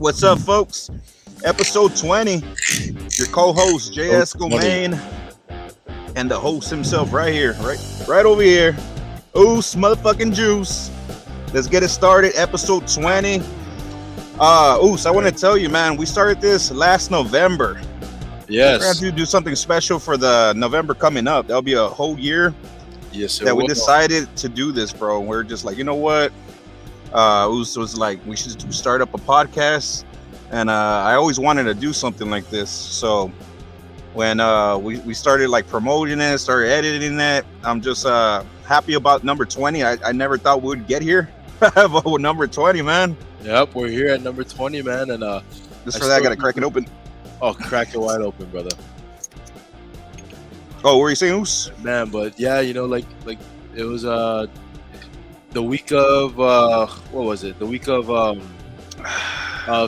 What's up, folks? Episode 20. Your co-host J.S. Gomain and the host himself right here, right over here. Oos motherfucking juice. Let's get it started. Episode 20. Oos, I want to tell you, man, we started this last November. Yes. We're going to do something special for the November coming up. That'll be a whole year that we decided to do this, bro. We're just like, you know what? Oos was like, we should start up a podcast. And I always wanted to do something like this. So when we started like promoting it, started editing it, I'm just happy about number 20. I never thought we would get here. But number 20, man. Yep, we're here at number 20, man. And just for that, I got to crack it open. Oh, crack it wide open, brother. Oh, what were you saying, Oos? Man, but yeah, you know, like it was the week of what was it? The week of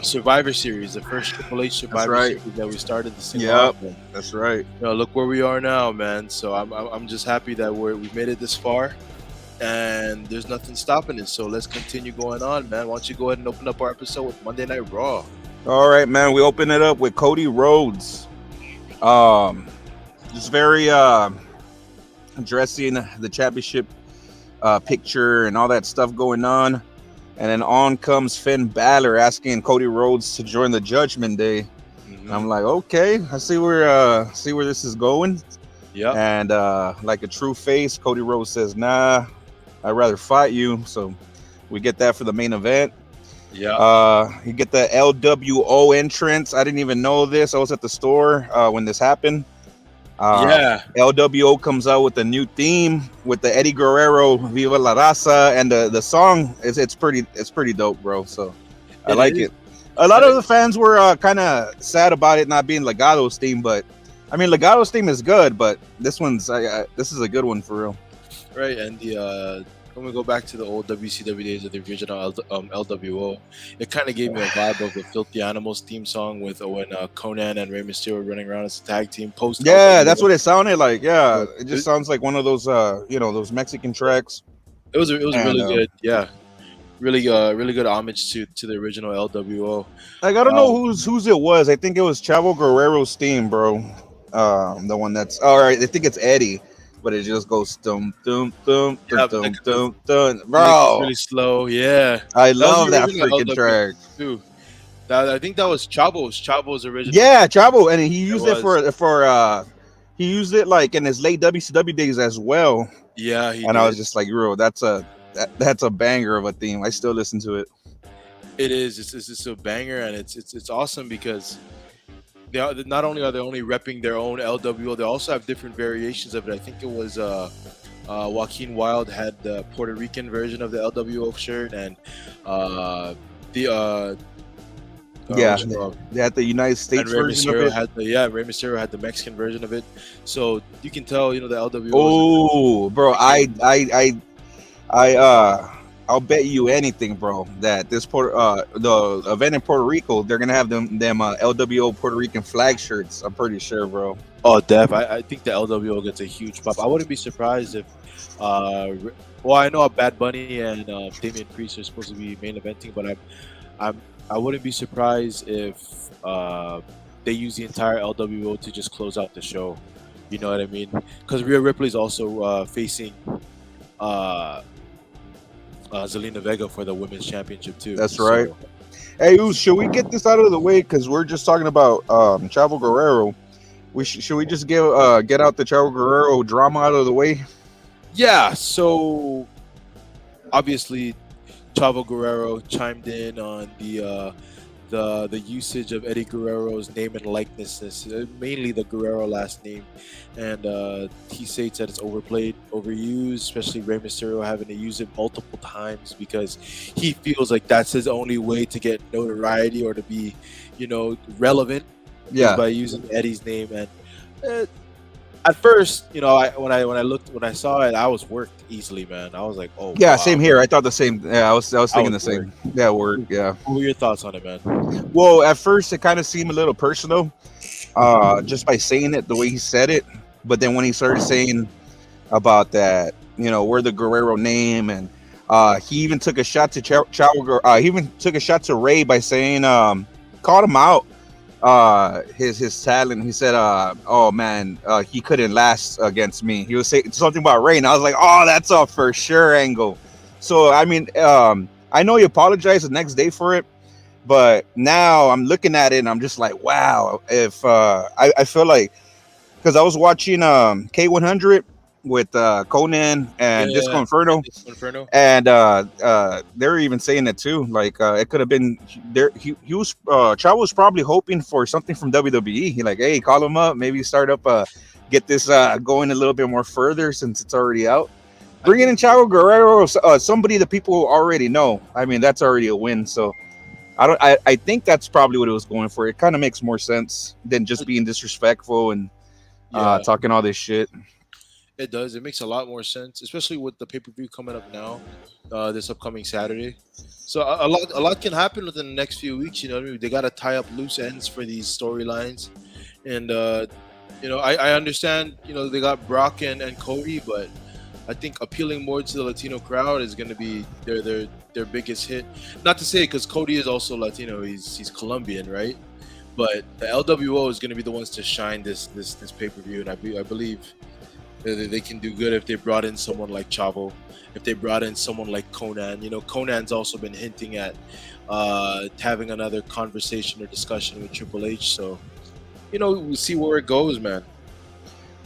Survivor Series, the first Triple H Survivor Series that we started the same. Yep, that's right. You know, look where we are now, man. So I'm just happy that we made it this far, and there's nothing stopping it. So let's continue going on, man. Why don't you go ahead and open up our episode with Monday Night Raw? All right, man. We open it up with Cody Rhodes. Just very addressing the championship picture and all that stuff going on. And then on comes Finn Balor asking Cody Rhodes to join the Judgment Day. Mm-hmm. I'm like, okay, I see where this is going. Yeah. And like a true face, Cody Rhodes says, "Nah, I'd rather fight you." So we get that for the main event. Yeah. You get the LWO entrance. I didn't even know this. I was at the store when this happened. LWO comes out with a new theme with the Eddie Guerrero Viva la Raza, and the song it's pretty dope, bro. So I like it. A lot of the fans were kind of sad about it not being Legado's theme, but I mean Legado's theme is good, but this is a good one for real. Right, and when we go back to the old WCW days of the original LWO, it kind of gave me a vibe of the Filthy Animals theme song with when Conan and Rey Mysterio were running around as a tag team. Yeah, that's what it sounded like. Yeah, it just sounds like one of those, those Mexican tracks. It was really good. Yeah, really good homage to the original LWO. Like I don't know whose it was. I think it was Chavo Guerrero's theme, bro. The one that's all right. I think it's Eddie. But it just goes dum dum dum dum dum dum dum, bro. Really slow, yeah. I love that freaking track. Too. I think that was Chavo's original. Yeah, Chavo, and he used it for he used it like in his late WCW days as well. Yeah, I was just like, bro, that's a banger of a theme. I still listen to it. It is. It's a banger, and it's awesome because. Not only are they only repping their own LWO, they also have different variations of it. I think it was Joaquin Wilde had the Puerto Rican version of the LWO shirt, and they had the United States version of it. Rey Mysterio had the Mexican version of it. So you can tell, the LWO. Oh, bro, I'll bet you anything, bro, that this the event in Puerto Rico, they're gonna have them LWO Puerto Rican flag shirts. I'm pretty sure, bro. Oh, Def, I think the LWO gets a huge pop. I wouldn't be surprised if, I know Bad Bunny and Damian Priest are supposed to be main eventing, but I wouldn't be surprised if they use the entire LWO to just close out the show. You know what I mean? Because Rhea Ripley's also facing. Zelina Vega for the women's championship too. That's right. Hey, Oos, should we get this out of the way? Because we're just talking about Chavo Guerrero. Should we just get out the Chavo Guerrero drama out of the way? Yeah. So obviously, Chavo Guerrero chimed in on the usage of Eddie Guerrero's name and likeness, mainly the Guerrero last name, and he states that it's overplayed, overused, especially Rey Mysterio having to use it multiple times because he feels like that's his only way to get notoriety or to be, relevant. Yeah, by using Eddie's name. And at first, when I saw it, I was worked easily, man. I was like, oh yeah, wow. Same here. I thought the same. Yeah, I was thinking the same. Yeah, word. Yeah. What were your thoughts on it, man? Well, at first it kind of seemed a little personal, just by saying it the way he said it. But then when he started saying about that, we're the Guerrero name, and He even took a shot to he even took a shot to Ray by saying, called him out, his talent. He said, oh man, he couldn't last against me. He was saying something about Ray, and I was like, oh, that's a for sure angle. So I mean, I know he apologized the next day for it, but now I'm looking at it and I'm just like, wow. If I feel like, because I was watching K100 with Conan and Disco Inferno, and they're even saying it too. Like it could have been there. He was Chavo was probably hoping for something from WWE. He like, hey, call him up, maybe start up, get this going a little bit more further since it's already out. Bringing in Chavo Guerrero, somebody that people already know. I mean, that's already a win. So I think that's probably what it was going for. It kind of makes more sense than just being disrespectful and talking all this shit. It does. It makes a lot more sense, especially with the pay-per-view coming up now, this upcoming Saturday. So a lot can happen within the next few weeks. You know what I mean? They got to tie up loose ends for these storylines, and you know, I understand. You know, they got Brock and Cody, but I think appealing more to the Latino crowd is going to be their biggest hit. Not to say because Cody is also Latino; he's Colombian, right? But the LWO is going to be the ones to shine this pay-per-view, and I believe they can do good if they brought in someone like Chavo, if they brought in someone like Conan. You know, Conan's also been hinting at having another conversation or discussion with Triple H. So, you know, we'll see where it goes, man.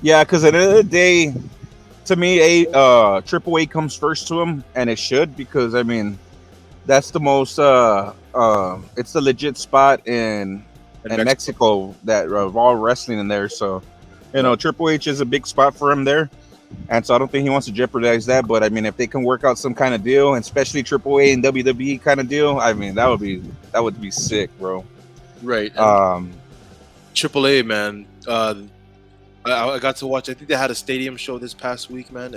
Yeah, because at the end of the day, to me, Triple H comes first to him, and it should, because I mean, that's the most it's the legit spot in Mexico that of all wrestling in there. So, you know, Triple H is a big spot for him there, and so I don't think he wants to jeopardize that. But I mean, if they can work out some kind of deal, and especially Triple H and WWE kind of deal, I mean, that would be sick, bro. Right. Triple A, man. I got to watch. I think they had a stadium show this past week, man.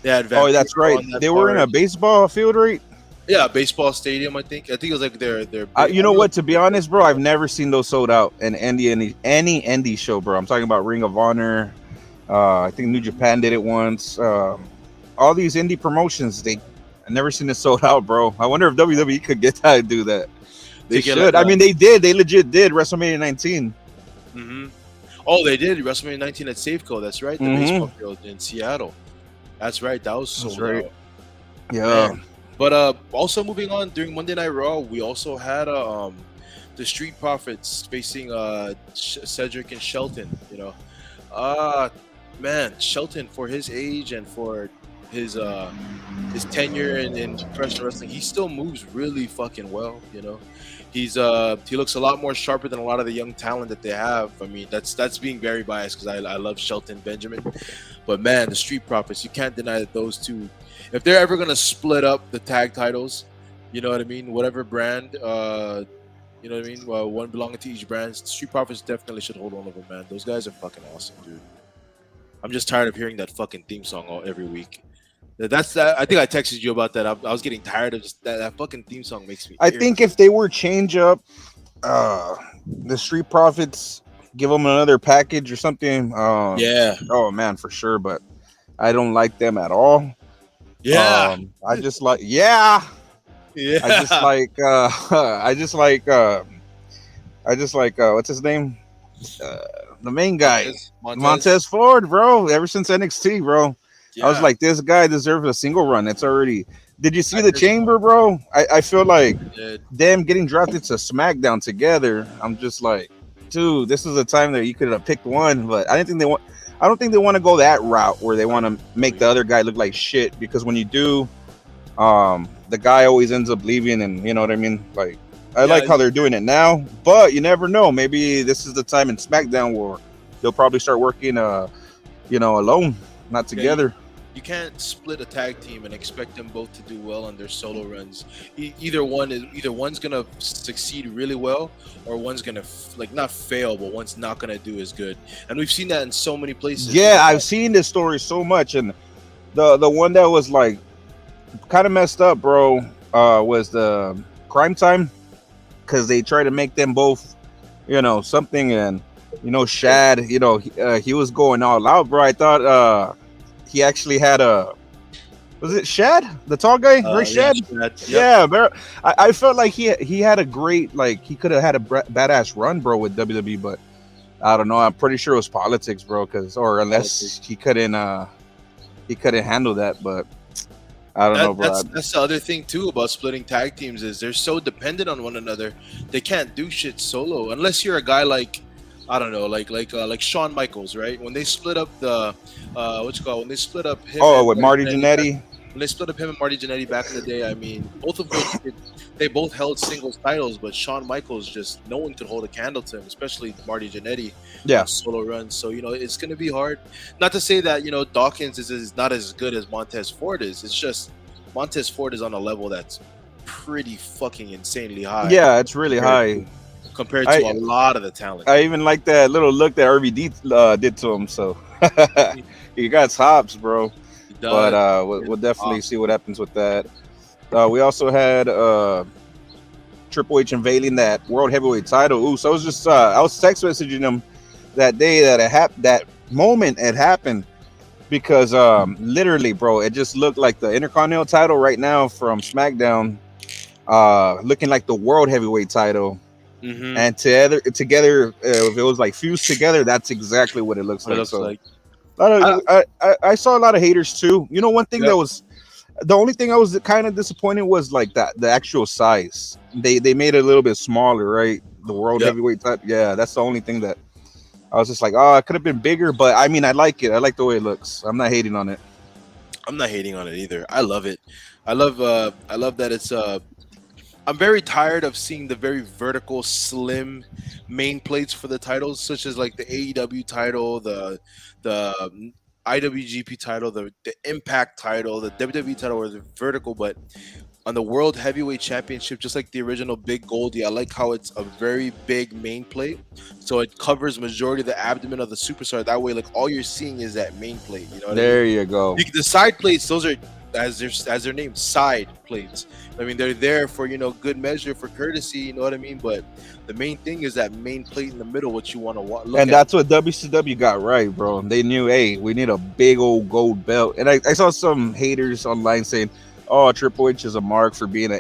They had oh, that's right. They were in a baseball field, right? Yeah, baseball stadium. I think it was like their. You know what? To be honest, bro, I've never seen those sold out in any indie show, bro. I'm talking about Ring of Honor. I think New Japan did it once. All these indie promotions, I've never seen it sold out, bro. I wonder if WWE could get that and do that. They should. Like, I mean, they did. They legit did WrestleMania 19. Mm-hmm. Oh, they did WrestleMania 19 at Safeco. That's right, the baseball field in Seattle. That's right. That was sold out. Yeah. Man. But also moving on, during Monday Night Raw, we also had the Street Profits facing Cedric and Shelton. You know, man, Shelton, for his age and for his tenure in professional wrestling, he still moves really fucking well. You know, he looks a lot more sharper than a lot of the young talent that they have. I mean, that's being very biased because I love Shelton Benjamin, but man, the Street Profits, you can't deny that those two, if they're ever gonna split up the tag titles, you know what I mean, whatever brand, you know what I mean, one belonging to each brand, Street Profits definitely should hold one of them, man. Those guys are fucking awesome, dude. I'm just tired of hearing that fucking theme song every week. That's I think I texted you about that. I was getting tired of just that fucking theme song makes me. I think if they were change up the Street Profits, give them another package or something. Yeah. Oh man, for sure. But I don't like them at all. Yeah. I just like I just like what's his name? The main guy, Montez Ford, bro. Ever since NXT, bro. Yeah. I was like, this guy deserves a single run. It's already. Did you see the Chamber, bro? I feel like them getting drafted to SmackDown together. I'm just like, dude, this is a time that you could have picked one, but I don't think they want to go that route where they want to make the other guy look like shit, because when you do, the guy always ends up leaving, and you know what I mean? Like, I like how they're doing it now, but you never know. Maybe this is the time in SmackDown where they'll probably start working, you know, alone, not together. You can't split a tag team and expect them both to do well on their solo runs. Either one's gonna succeed really well, or one's gonna not fail, but one's not gonna do as good. And we've seen that in so many places. Yeah, I've seen this story so much, and the one that was like kind of messed up, bro, was the Crime Time, because they tried to make them both, you know, something, and you know, Shad, you know, he was going all out, bro. I thought he actually had Was it Shad, the tall guy, Ray Yeah, Shad? yep. Yeah, bro. I felt like he had a great, like, he could have had a badass run, bro, with WWE, but I don't know. I'm pretty sure it was politics, bro, because or unless Politics. he couldn't handle that, but I don't know, bro. That's the other thing too about splitting tag teams is they're so dependent on one another. They can't do shit solo unless you're a guy like I don't know, like Shawn Michaels, right? When they split up the what you call when they split up him Oh, and with Marty Marty Jannetty back Jannetty. when they split up him and Marty Jannetty back in the day. I mean, both of which they both held singles titles, but Shawn Michaels just no one could hold a candle to him, especially Marty Jannetty Yeah, on solo runs. So it's gonna be hard. Not to say that Dawkins is not as good as Montez Ford is. It's just Montez Ford is on a level that's pretty fucking insanely high yeah, it's really compared to high. compared to I a lot of the talent. I even like that little look that RVD did to him. So he got hops, bro. He But does. we'll It's definitely see awesome. what happens with that. We also had Triple H unveiling that world heavyweight title. Ooh, so I was just I was text messaging him that day that that moment had happened because literally, bro, it just looked like the Intercontinental title right now from SmackDown, looking like the world heavyweight title. Mm-hmm. And together, if it was like fused together, that's exactly what it looks What it like. looks So like. I, I saw a lot of haters too. You know, one thing that yep. was the only thing I was kind of disappointed was like that the actual size. They made it a little bit smaller, right? The world Yep. heavyweight type. Yeah, that's the only thing that I was just like, oh, it could have been bigger, but I mean, I like it. I like the way it looks. I'm not hating on it. I'm not hating on it either. I love it. I love that it's I'm very tired of seeing the very vertical, slim main plates for the titles, such as like the AEW title, the IWGP title, the Impact title, the WWE title, or the vertical. But on the World Heavyweight Championship, just like the original Big Goldie, I like how it's a very big main plate, so it covers majority of the abdomen of the superstar. That way, like all you're seeing is that main plate. You know what I mean? There you go. The side plates, those are as their name, side plates. I mean, they're there for good measure, for courtesy. You know what I mean? But the main thing is that main plate in the middle, what you want to look And at. that's what WCW got right, bro. They knew, hey, we need a big old gold belt. And I saw some haters online saying, oh, Triple H is a mark for being an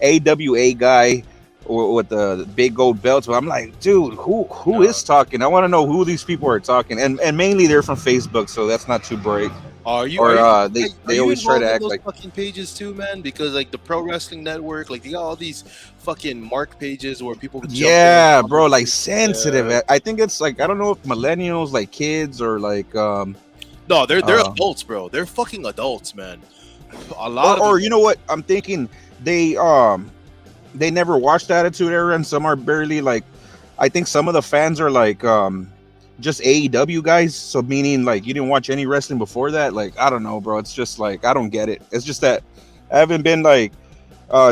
AWA guy or with the big gold belts. But I'm like, dude, who No. is talking? I want to know who these people are talking. And mainly they're from Facebook, so that's not too bright. Are you are Or you are they you always try to involved in act those like, fucking pages too, man? Because like the Pro Wrestling Network, like they got all these fucking mark pages where people would jump in and yeah, bro, like commentate. sensitive. I think it's like, I don't know if millennials, like kids, or like No, they're uh adults, bro. They're fucking adults, man. A lot of them. or you know what I'm thinking, they they never watched Attitude Era, and some are barely like, I think some of the fans are like just AEW guys, so meaning like you didn't watch any wrestling before that. Like, I don't know, bro, it's just like I don't get it. It's just that I haven't been like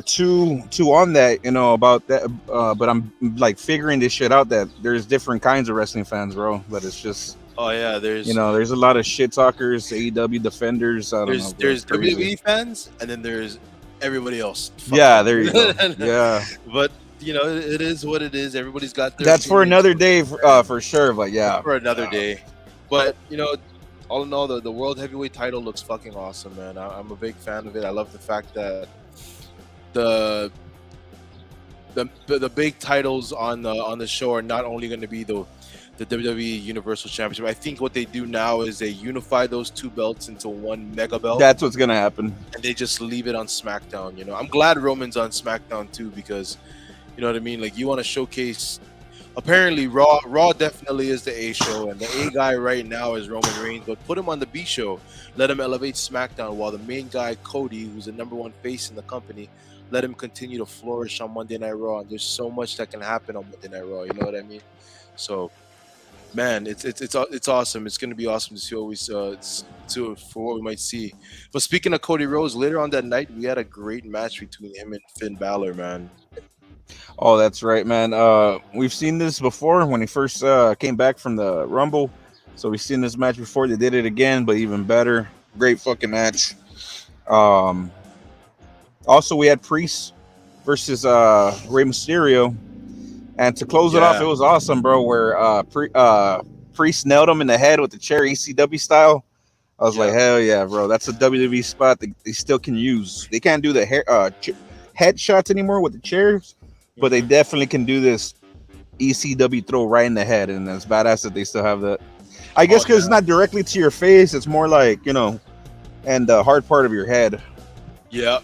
too on that, about that, but I'm like figuring this shit out, that there's different kinds of wrestling fans, bro. But it's just, Oh yeah, there's a lot of shit talkers, AEW defenders. I don't know, bro, there's it's crazy. WWE fans, and then there's everybody else. Yeah, Fucking. there you go. Yeah, But it is what it is. Everybody's got their that's for opinions. another day, for sure. But yeah, For another day. But all in all, the world heavyweight title looks fucking awesome, man. I'm a big fan of it. I love the fact that the the big titles on the show are not only going to be the WWE Universal Championship. I think what they do now is they unify those two belts into one mega belt, that's what's gonna happen. and they just leave it on SmackDown. I'm glad Roman's on SmackDown too, because you know what I mean. Like, you want to showcase. Apparently, Raw definitely is the A show, and the A guy right now is Roman Reigns. But put him on the B show, let him elevate SmackDown, while the main guy Cody, who's the number one face in the company, let him continue to flourish on Monday Night Raw. And there's so much that can happen on Monday Night Raw. You know what I mean? So, man, it's awesome. It's gonna be awesome to see what for what we might see. But speaking of Cody Rhodes, later on that night, we had a great match between him and Finn Balor, man. Oh, that's right, man. We've seen this before when he first came back from the Rumble. So we've seen this match before. They did it again, but even better. Great fucking match. Um, Also, we had Priest versus Rey Mysterio, and to close it off, it Yeah. was awesome, bro. Where Priest nailed him in the head with the chair, ECW style. I was like, hell yeah, bro. That's a WWE spot that they still can use. They can't do the headshots anymore with the chairs, but they definitely can do this ECW throw right in the head, and it's badass that they still have that. I guess because it's not directly to your face, it's more like, and the hard part of your head. Yeah.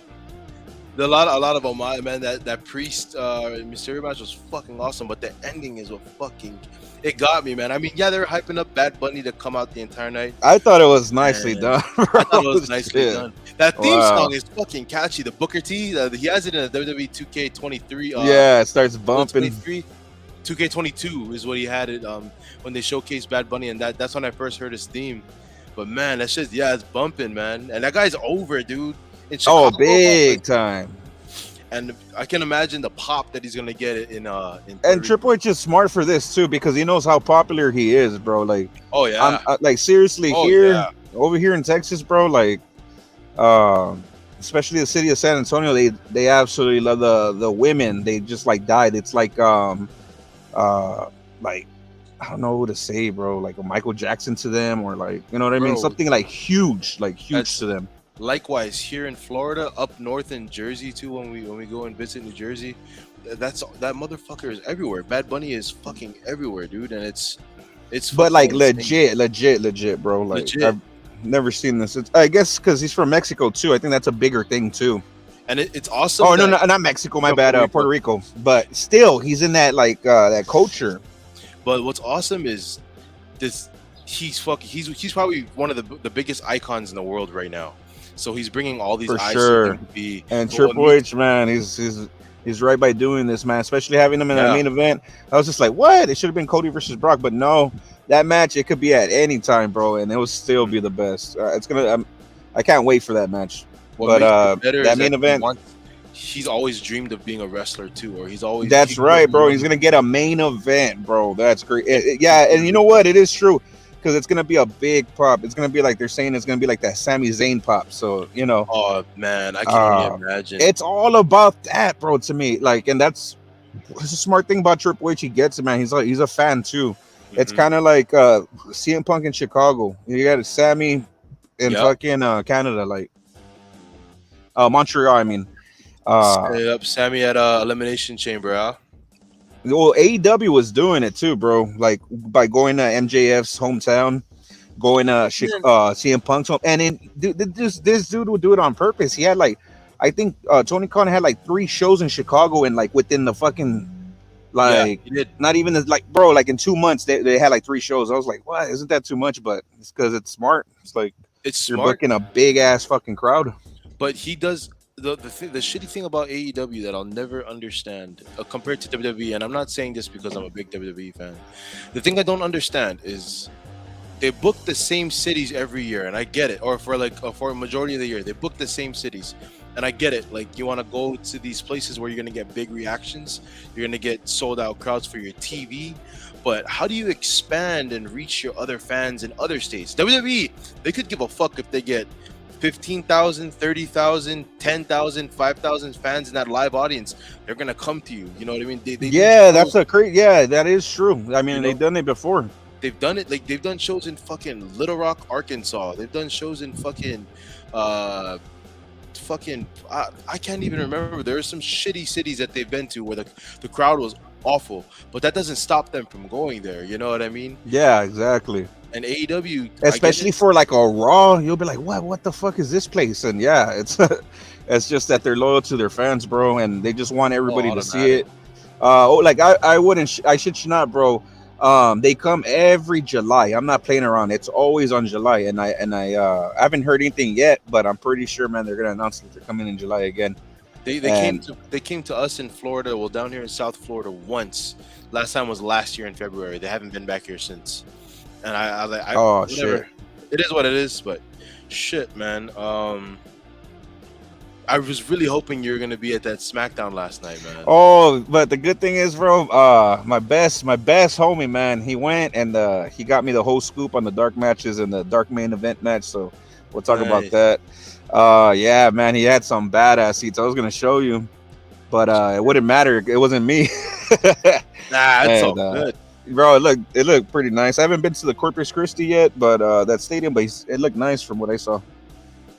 A lot of them, man. That Priest Mysterio match was fucking awesome, but the ending is what fucking it got me, man. I mean, yeah, they were hyping up Bad Bunny to come out the entire night. I thought it was nicely done. Bro. I thought it was nicely done. That theme song is fucking catchy. The Booker T, he has it in the WWE 2K23. Yeah, it starts bumping. 2K22 is what he had it when they showcased Bad Bunny, and that's when I first heard his theme. But man, that's just it's bumping, man. And that guy's over, dude. In Chicago, big time. And I can imagine the pop that he's gonna get in and Triple H is smart for this too, because he knows how popular he is, bro. Like, oh yeah, like seriously, over here in Texas, bro. Like, especially the city of San Antonio, they absolutely love the women. They just like died. It's like like I don't know what to say, bro. Like a Michael Jackson to them, or like, you know what I mean? Something like huge to them. Likewise, here in Florida, up north in Jersey too, when we go and visit New Jersey, that motherfucker is everywhere. Bad Bunny is fucking everywhere, dude, and it's. But like legit, bro. Like legit. I've never seen this. I guess because he's from Mexico too. I think that's a bigger thing too. And it's awesome. Oh no, not Mexico. My bad. Puerto Rico. But still, he's in that like that culture. But what's awesome is this. He's probably one of the biggest icons in the world right now. So he's bringing all these eyes to him to be. And Triple H, man, he's right by doing this, man. Especially having him in the main event. I was just like, what? It should have been Cody versus Brock, but no, that match it could be at any time, bro, and it will still be the best. It's gonna. I can't wait for that match. But that main event. He's always dreamed of being a wrestler too, or he's always. That's right, bro. He's gonna get a main event, bro. That's great. Yeah, and you know what? It is true. Because it's gonna be a big pop. It's gonna be like they're saying it's gonna be like that Sami Zayn pop. So Oh man, I can't even imagine. It's all about that, bro. To me, like, and that's a smart thing about Triple H. He gets it, man. He's a fan too. Mm-hmm. It's kind of like CM Punk in Chicago. You got Sami in fucking Canada, like Montreal. I mean, Sami at Elimination Chamber, huh? Well, AEW was doing it too, bro. Like by going to MJF's hometown, going to CM Punk's home, and then this dude would do it on purpose. He had like, I think Tony Khan had like 3 shows in Chicago, and like within the fucking like not even like, bro, like in 2 months they had like 3 shows. I was like, what? Isn't that too much? But it's because it's smart. It's like you're booking a big ass fucking crowd. But he does. The shitty thing about AEW that I'll never understand compared to WWE, and I'm not saying this because I'm a big WWE fan. The thing I don't understand is they book the same cities every year, and I get it. Or for a majority of the year, they book the same cities, and I get it. Like you want to go to these places where you're gonna get big reactions, you're gonna get sold out crowds for your TV. But how do you expand and reach your other fans in other states? WWE, they could give a fuck if they get 15,000, 30,000, 10,000, 5,000 fans in that live audience. They're gonna come to you. You know what I mean? That's a great. Yeah, that is true. I mean, they've done it before. They've done it. Like they've done shows in fucking Little Rock, Arkansas. They've done shows in fucking, I can't even remember. There are some shitty cities that they've been to where the crowd was awful, but that doesn't stop them from going there. You know what I mean? Yeah, exactly. And AEW, especially for like a Raw, you'll be like, what the fuck is this place? And yeah, it's just that they're loyal to their fans, bro, and they just want everybody to see it. Like I should not, bro. They come every July. I'm not playing around. It's always on July, and I haven't heard anything yet, but I'm pretty sure, man, they're gonna announce that they're coming in July again. They came to us in Florida, well, down here in South Florida once. Last time was last year in February. They haven't been back here since. And I was like, shit. It is what it is, but shit, man. I was really hoping you were gonna be at that SmackDown last night, man. Oh, but the good thing is, bro, my best homie, man, he went and he got me the whole scoop on the dark matches and the dark main event match. So we'll talk about that. Yeah, man, he had some badass seats. I was gonna show you, but it wouldn't matter. It wasn't me. Nah, it's all good. bro, it looked pretty nice. I haven't been to the Corpus Christi yet, but that stadium, but it looked nice from what I saw.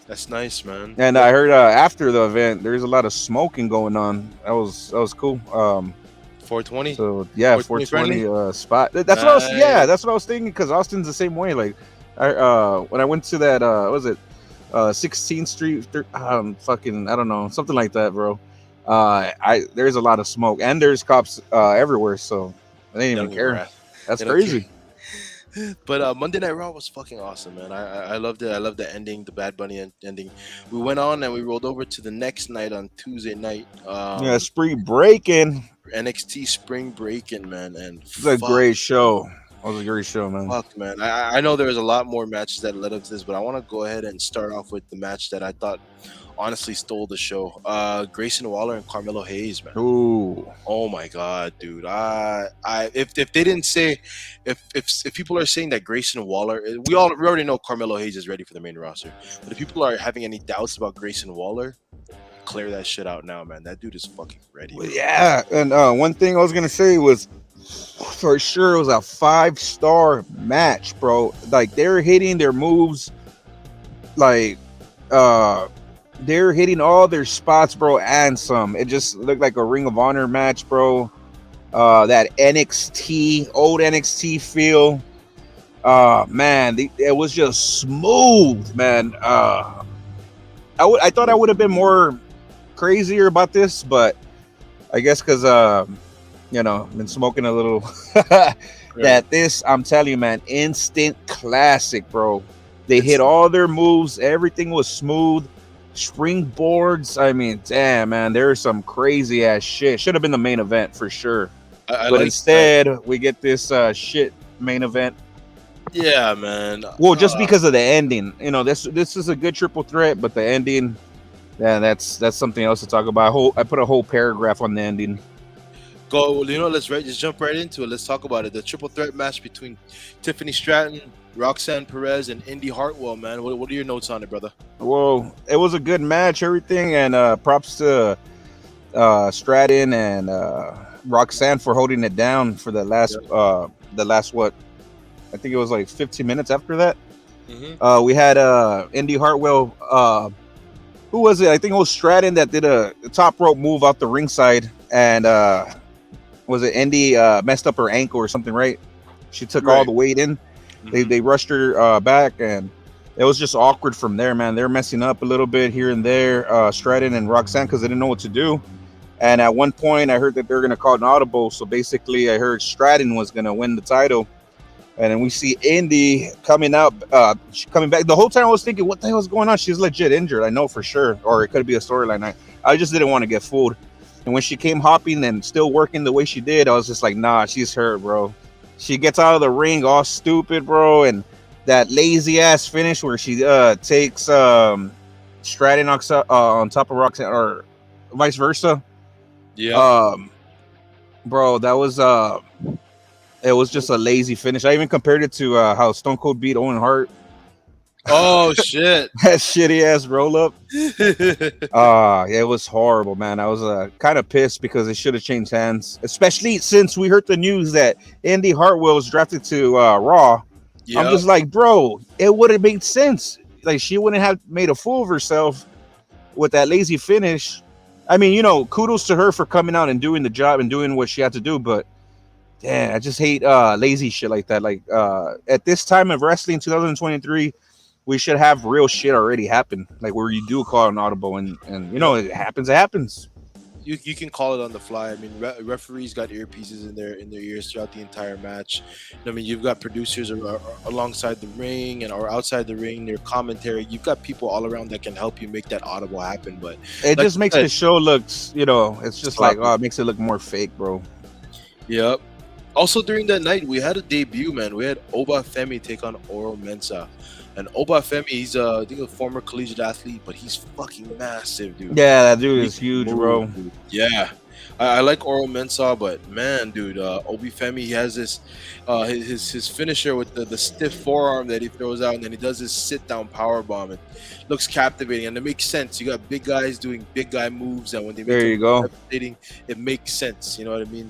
That's nice, man. And I heard after the event, there's a lot of smoking going on. That was cool. 420. So yeah, 420 420 spot. That's what I was. Yeah, Nice. that's what I was thinking. Because Austin's the same way. Like, when I went to that, what was it 16th Street? Fucking, I don't know, something like that, bro. There's a lot of smoke, and there's cops everywhere. So I didn't even care. That's They don't care. crazy. But Monday Night Raw was fucking awesome, man. I loved it. I loved the ending, the Bad Bunny ending. We went on and we rolled over to the next night on Tuesday night. Yeah, spree breaking. NXT Spring Breaking, man, and It's a great show. It was a great show, man. Fuck, man. I know there was a lot more matches that led up to this, but I want to go ahead and start off with the match that I thought honestly stole the show. Grayson Waller and Carmelo Hayes, man. Ooh. Oh my god, dude. If they didn't say if people are saying that Grayson Waller, we already know Carmelo Hayes is ready for the main roster. But if people are having any doubts about Grayson Waller, clear that shit out now, man. That dude is fucking ready. Well, yeah, and one thing I was gonna say was, for sure, it was a 5-star match, bro. Like, they're hitting their moves, like they're hitting all their spots, bro, and some. It just looked like a Ring of Honor match, bro. That old NXT feel. Man, it was just smooth, man. I thought I would have been more crazier about this, but I guess because been smoking a little. That this, I'm telling you, man, instant classic, bro. They hit all their moves, everything was smooth. Springboards, I mean, damn, man, there's some crazy ass shit. Should have been the main event for sure, but instead we get this shit main event. Yeah, man. Well, just because of the ending, this is a good triple threat, but the ending. Yeah, that's something else to talk about. I put a whole paragraph on the ending. Let's just jump right into it. Let's talk about it. The triple threat match between Tiffany Stratton, Roxanne Perez, and Indy Hartwell, man. What are your notes on it, brother? Well, it was a good match, everything, and props to Stratton and Roxanne for holding it down for the last what? I think it was like 15 minutes after that. Mm-hmm. We had Indy Hartwell. Who was it? I think it was Stratton that did a top rope move off the ringside, and was it Indy messed up her ankle or something, right? She took all the weight in. Mm-hmm. They rushed her back, and it was just awkward from there, man. They're messing up a little bit here and there, Stratton and Roxanne, because they didn't know what to do. And at one point, I heard that they're going to call an audible. So basically, I heard Stratton was going to win the title. And then we see Indy coming back. The whole time I was thinking, what the hell is going on? She's legit injured. I know for sure. Or it could be a storyline. I just didn't want to get fooled. And when she came hopping and still working the way she did, I was just like, nah, she's hurt, bro. She gets out of the ring all stupid, bro. And that lazy ass finish where she takes Stratton on top of Roxanne, or vice versa. Yeah. Bro, that was it was just a lazy finish. I even compared it to how Stone Cold beat Owen Hart. Oh shit! That shitty ass roll up. It was horrible, man. I was kind of pissed because it should have changed hands, especially since we heard the news that Indy Hartwell was drafted to Raw. Yep. I'm just like, bro, it would have made sense. Like, she wouldn't have made a fool of herself with that lazy finish. I mean, kudos to her for coming out and doing the job and doing what she had to do, but yeah, I just hate lazy shit like that. Like, at this time of wrestling, 2023, we should have real shit already happen. Like, where you do call an audible, and it happens. You can call it on the fly. I mean, referees got earpieces in their ears throughout the entire match. I mean, you've got producers alongside the ring or outside the ring, their commentary. You've got people all around that can help you make that audible happen. But it just makes the show looks, it's just like, it makes it look more fake, bro. Yep. Also, during that night, we had a debut, man. We had Oba Femi take on Oro Mensah. And Oba Femi, he's I think a former collegiate athlete, but he's fucking massive, dude. Yeah, that dude is huge, bro. Dude. Yeah. I like Oro Mensah, but man, dude, Obi Femi, he has this his finisher with the stiff forearm that he throws out, and then he does his sit-down power bomb. It looks captivating, and it makes sense. You got big guys doing big guy moves, and when they make it captivating, it makes sense. You know what I mean?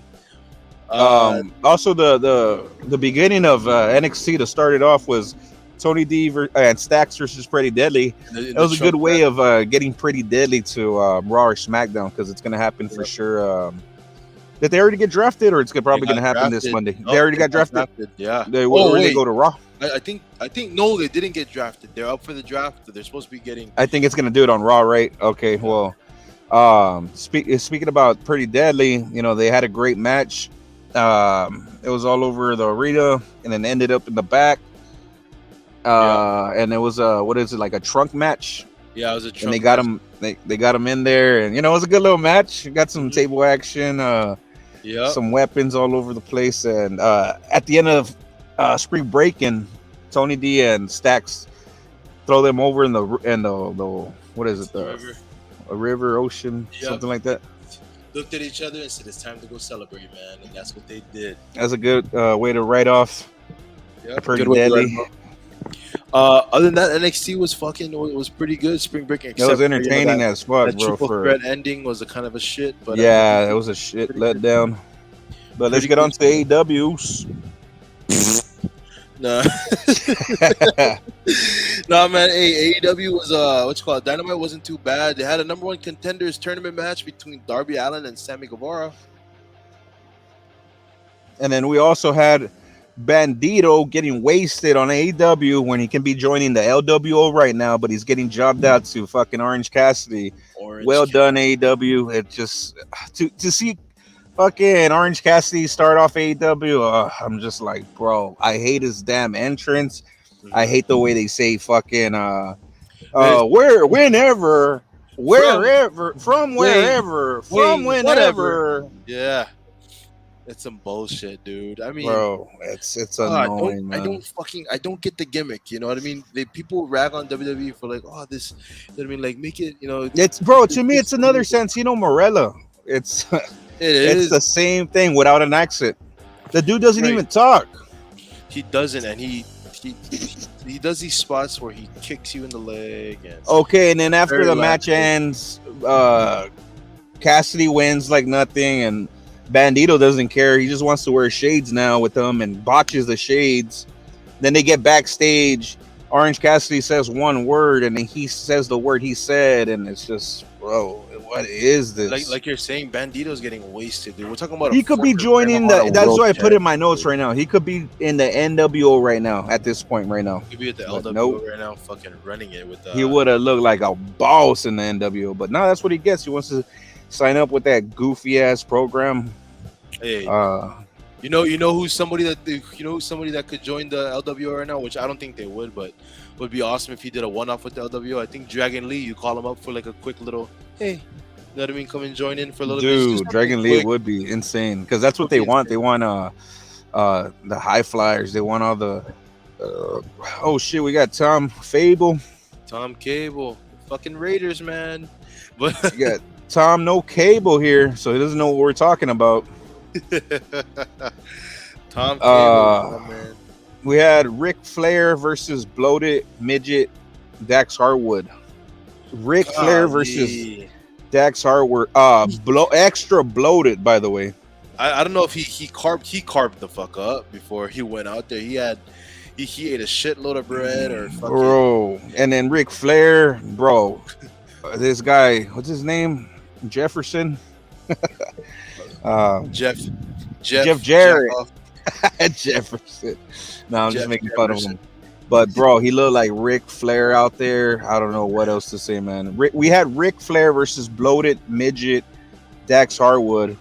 Uh, Also, the beginning of NXT to start it off was Tony D and Stacks versus Pretty Deadly. in It the was a good truck way of getting Pretty Deadly to Raw or SmackDown because it's going to happen for match. sure. Did they already get drafted, or it's They probably going got to happen this drafted. Monday? They Oh, already they got got drafted. drafted. Yeah. They Oh where they wait, go to Raw? I think no, they didn't get drafted. They're up for the draft. They're supposed to be getting. I think it's going to do it on Raw, right? Okay, Yeah. well, speaking about Pretty Deadly, they had a great match. It was all over the arena, and then ended up in the back. Yeah. And it was what is it, like a trunk match? Yeah, it was a And they trunk got match. him. They got him in there, and it was a good little match. Got some table action, Yeah. some weapons all over the place, and at the end of Spring Breaking, Tony D and Stacks throw them over in the what is it, The river. a river, ocean, Yep. something like that. Looked at each other and said, "It's time to go celebrate, man." And that's what they did. That's a good way to write off Yeah. Pretty Deadly. Other than that, NXT was fucking. It was pretty good. Spring Breaking. It was Except entertaining that, as fuck, that bro. triple For threat ending was a kind of a shit. But yeah, it was a shit letdown. But let's get on to AEW's. Nah. Nah, man. Hey, AEW was what's it called? Dynamite wasn't too bad. They had a number one contenders tournament match between Darby Allin and Sammy Guevara. And then we also had Bandito getting wasted on AEW when he can be joining the LWO right now, but he's getting jobbed out to fucking Orange Cassidy. Done, AEW. It just to see fucking Orange Cassidy start off AEW. I'm just like, bro, I hate his damn entrance. I hate the way they say fucking whenever, from whenever. Yeah. It's some bullshit, dude. I mean, bro, it's annoying, man. I don't get the gimmick. You know what I mean? People rag on WWE for like, oh, this. You know what I mean? Like, make it. It's bro. To me, it's another Santino Morella. It's it's the same thing without an accent. The dude doesn't even talk. He doesn't, and he does these spots where he kicks you in the leg. And okay, and then after the match ends, Cassidy wins like nothing, and Bandito doesn't care. He just wants to wear shades now with them and botches the shades. Then they get backstage. Orange Cassidy says one word, and then he says the word he said, and it's just, bro, what is this? Like you're saying, Bandito's getting wasted, dude. We're talking about. He could be joining the. That's what I put in my notes right now. He could be in the NWO right now. At this point, right now, he could be at the LWO right now, fucking running it with. He would have looked like a boss in the NWO, but now that's what he gets. He wants to sign up with that goofy ass program. Hey, you know who's somebody that could join the LWO right now, which I don't think they would, but would be awesome if he did a one-off with the LWO. I think Dragon Lee, you call him up for like a quick little, hey, you know what I mean? Come and join in for a little bit. Dude, Dragon Lee would be insane because that's what they want. They want the high flyers. They want all the oh shit. We got Tom Cable, fucking Raiders, man. But we got Tom No Cable here, so he doesn't know what we're talking about. Tom Cable, man. We had Ric Flair versus bloated midget Dax Harwood. Ric Flair versus Dax Harwood. Extra bloated, by the way. I don't know if he carved the fuck up before he went out there. He ate a shitload of bread or fucking. Bro, and then Ric Flair, bro. This guy, what's his name? Jefferson. Jeff Jarrett. Jefferson. No, I'm just making fun of him. But bro, he looked like Ric Flair out there. I don't know what else to say, man. We had Ric Flair versus bloated midget Dax Harwood.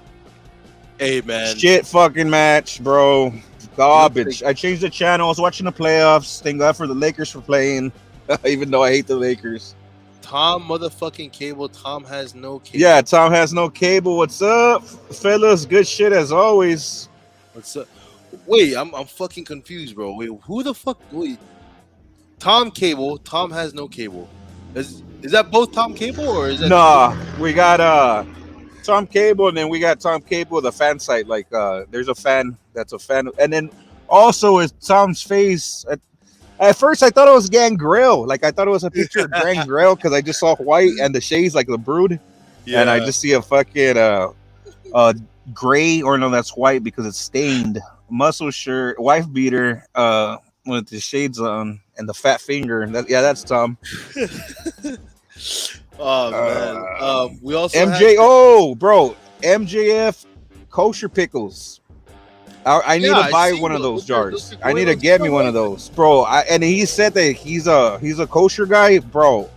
Hey, man. Shit fucking match, bro. Garbage. I changed the channel. I was watching the playoffs. Thank God for the Lakers for playing, even though I hate the Lakers. Tom motherfucking Cable. Tom has no cable. Yeah, Tom has no cable. What's up, fellas? Good shit as always. What's up? Wait, I'm fucking confused, bro. Wait, who the fuck? Wait, Tom Cable. Tom has no cable. Is that both Tom Cable or is that? Nah, we got Tom Cable, and then we got Tom Cable, the fan site. Like, there's a fan that's a fan, and then also is Tom's face. At first, I thought it was Gangrel. Like, I thought it was a picture of Gangrel because I just saw white and the shades, like the Brood. Yeah. And I just see a fucking Gray, or no, that's white because it's stained. Muscle shirt, wife beater, with the shades on and the fat finger. That's Tom. Oh man. We also had MJ. Oh, bro, MJF kosher pickles. I need to buy one of those jars. I need to get me one of those, bro. And he said that he's a kosher guy, bro.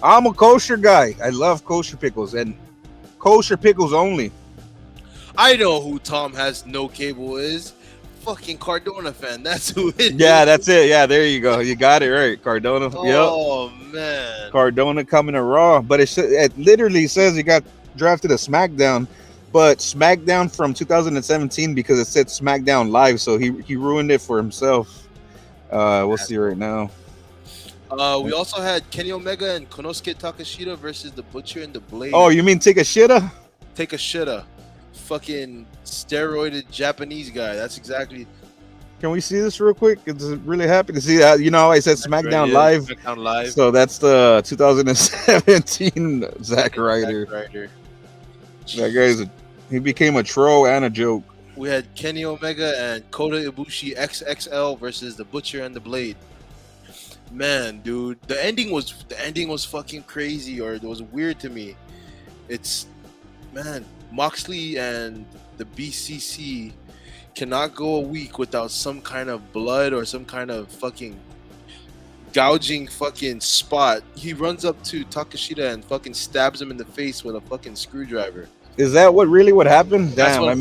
I'm a kosher guy. I love kosher pickles and kosher pickles only. I know who Tom has no cable is. Fucking Cardona fan. That's who it is. Yeah, that's it. Yeah, there you go. You got it right. Cardona. Oh, man. Cardona coming to Raw. But it literally says he got drafted to SmackDown. But SmackDown from 2017 because it said SmackDown Live. So he ruined it for himself. We'll see right now. We also had Kenny Omega and Konosuke Takeshita versus the Butcher and the Blade. Oh, you mean take a shitta? Take a shitta. Fucking steroided Japanese guy. That's exactly. Can we see this real quick? It's really happy to see that. You know, I said SmackDown Live. SmackDown Live. So that's the 2017 Zack Ryder. That he became a troll and a joke. We had Kenny Omega and Kota Ibushi XXL versus the Butcher and the Blade. Man, dude, the ending was fucking crazy, or it was weird to me. It's, man, Moxley and the BCC cannot go a week without some kind of blood or some kind of fucking gouging fucking spot. He runs up to Takeshita and fucking stabs him in the face with a fucking screwdriver. Is that what happened? Damn, I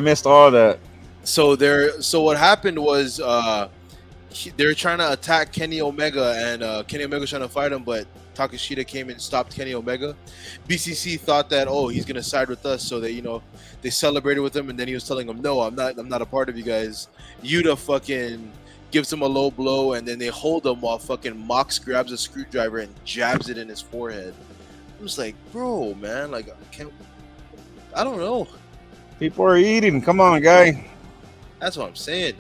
missed all that. So what happened was they were trying to attack Kenny Omega, and Kenny Omega was trying to fight him, but Takeshita came and stopped Kenny Omega. BCC thought that, oh, he's gonna side with us, so they, they celebrated with him, and then he was telling them, no, I'm not a part of you guys. Yuta fucking gives him a low blow, and then they hold him while fucking Mox grabs a screwdriver and jabs it in his forehead. I was like, bro, man, like, I don't know. People are eating. Come on, guy. That's what I'm saying.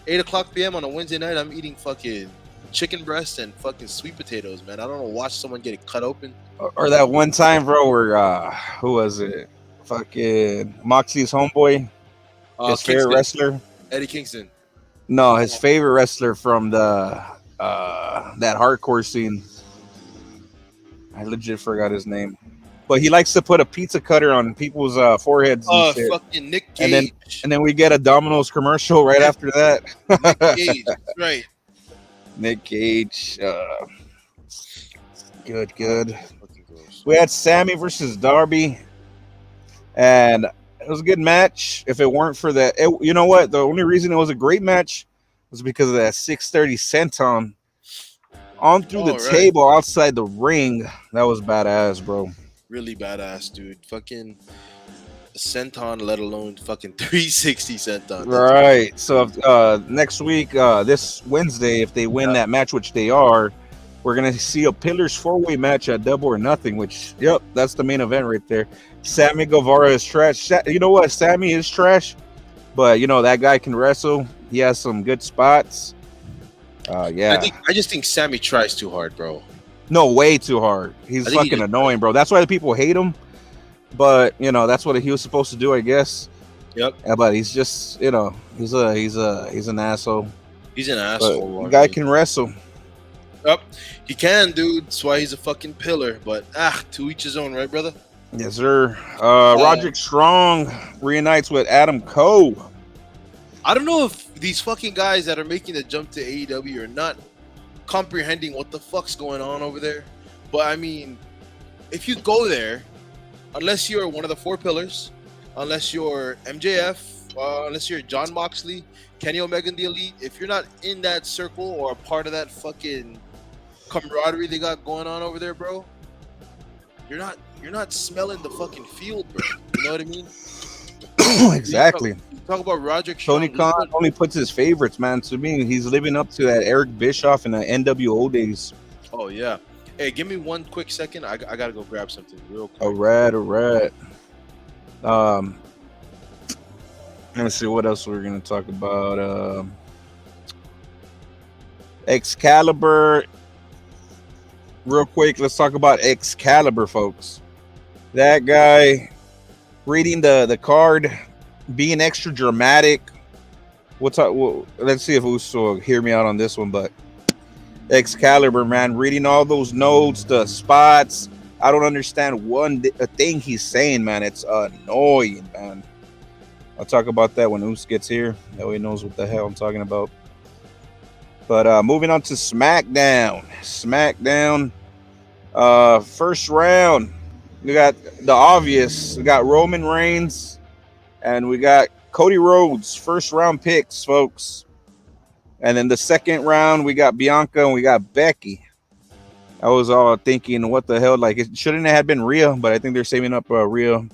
8:00 p.m. on a Wednesday night, I'm eating fucking chicken breast and fucking sweet potatoes, man. I don't want to watch someone get it cut open. Or that one time, bro, where who was it? Fucking Moxie's homeboy, his favorite wrestler, Eddie Kingston. No, his favorite wrestler from the that hardcore scene. I legit forgot his name, but he likes to put a pizza cutter on people's foreheads. And shit. Fucking Nick Gage. And then we get a Domino's commercial right after that. Nick Gage, right? Nick Gage. Good. We had Sammy versus Darby, and it was a good match. If it weren't for that, you know what? The only reason it was a great match was because of that 630 senton on through the table outside the ring. That was badass, bro. Really badass, dude. Fucking senton, let alone fucking 360 senton. Right. So next week, this Wednesday, if they win that match, which they are, we're gonna see a Pillars 4-way match at Double or Nothing. Which, yep, that's the main event right there. Sammy Guevara is trash. You know what? Sammy is trash, but that guy can wrestle. He has some good spots. Yeah. I just think Sammy tries too hard, bro. No, way too hard. He's fucking annoying, bro. That's why the people hate him. But that's what he was supposed to do, I guess. Yep. Yeah, but he's just, he's an asshole. He's an asshole. The guy can wrestle. Yep, he can, dude. That's why he's a fucking pillar. But to each his own, right, brother? Yes, sir. Roderick Strong reunites with Adam Cole. I don't know if these fucking guys that are making the jump to AEW are not comprehending what the fuck's going on over there. But I mean, if you go there, unless you're one of the four pillars, unless you're MJF, unless you're John Moxley, Kenny Omega and the Elite, if you're not in that circle or a part of that fucking camaraderie they got going on over there, bro, you're not smelling the fucking field, bro. You know what I mean? Exactly. You talk about Roderick Tony Khan only puts his favorites, man. To me, he's living up to that Eric Bischoff in the NWO days. Oh yeah. Hey, give me one quick second. I gotta go grab something real quick. All right. Let me see what else we're gonna talk about. Excalibur. Real quick, let's talk about Excalibur, folks. That guy reading the card, being extra dramatic. Let's see if Uso will hear me out on this one, but Excalibur, man, reading all those notes, the spots. I don't understand a thing he's saying, man. It's annoying, man. I'll talk about that when Us gets here. That way he knows what the hell I'm talking about. But moving on to SmackDown. First round. We got the obvious. We got Roman Reigns and we got Cody Rhodes. First round picks, folks. And then the second round, we got Bianca and we got Becky. I was all thinking, what the hell? Like, it shouldn't have been Rhea, but I think they're saving up Rhea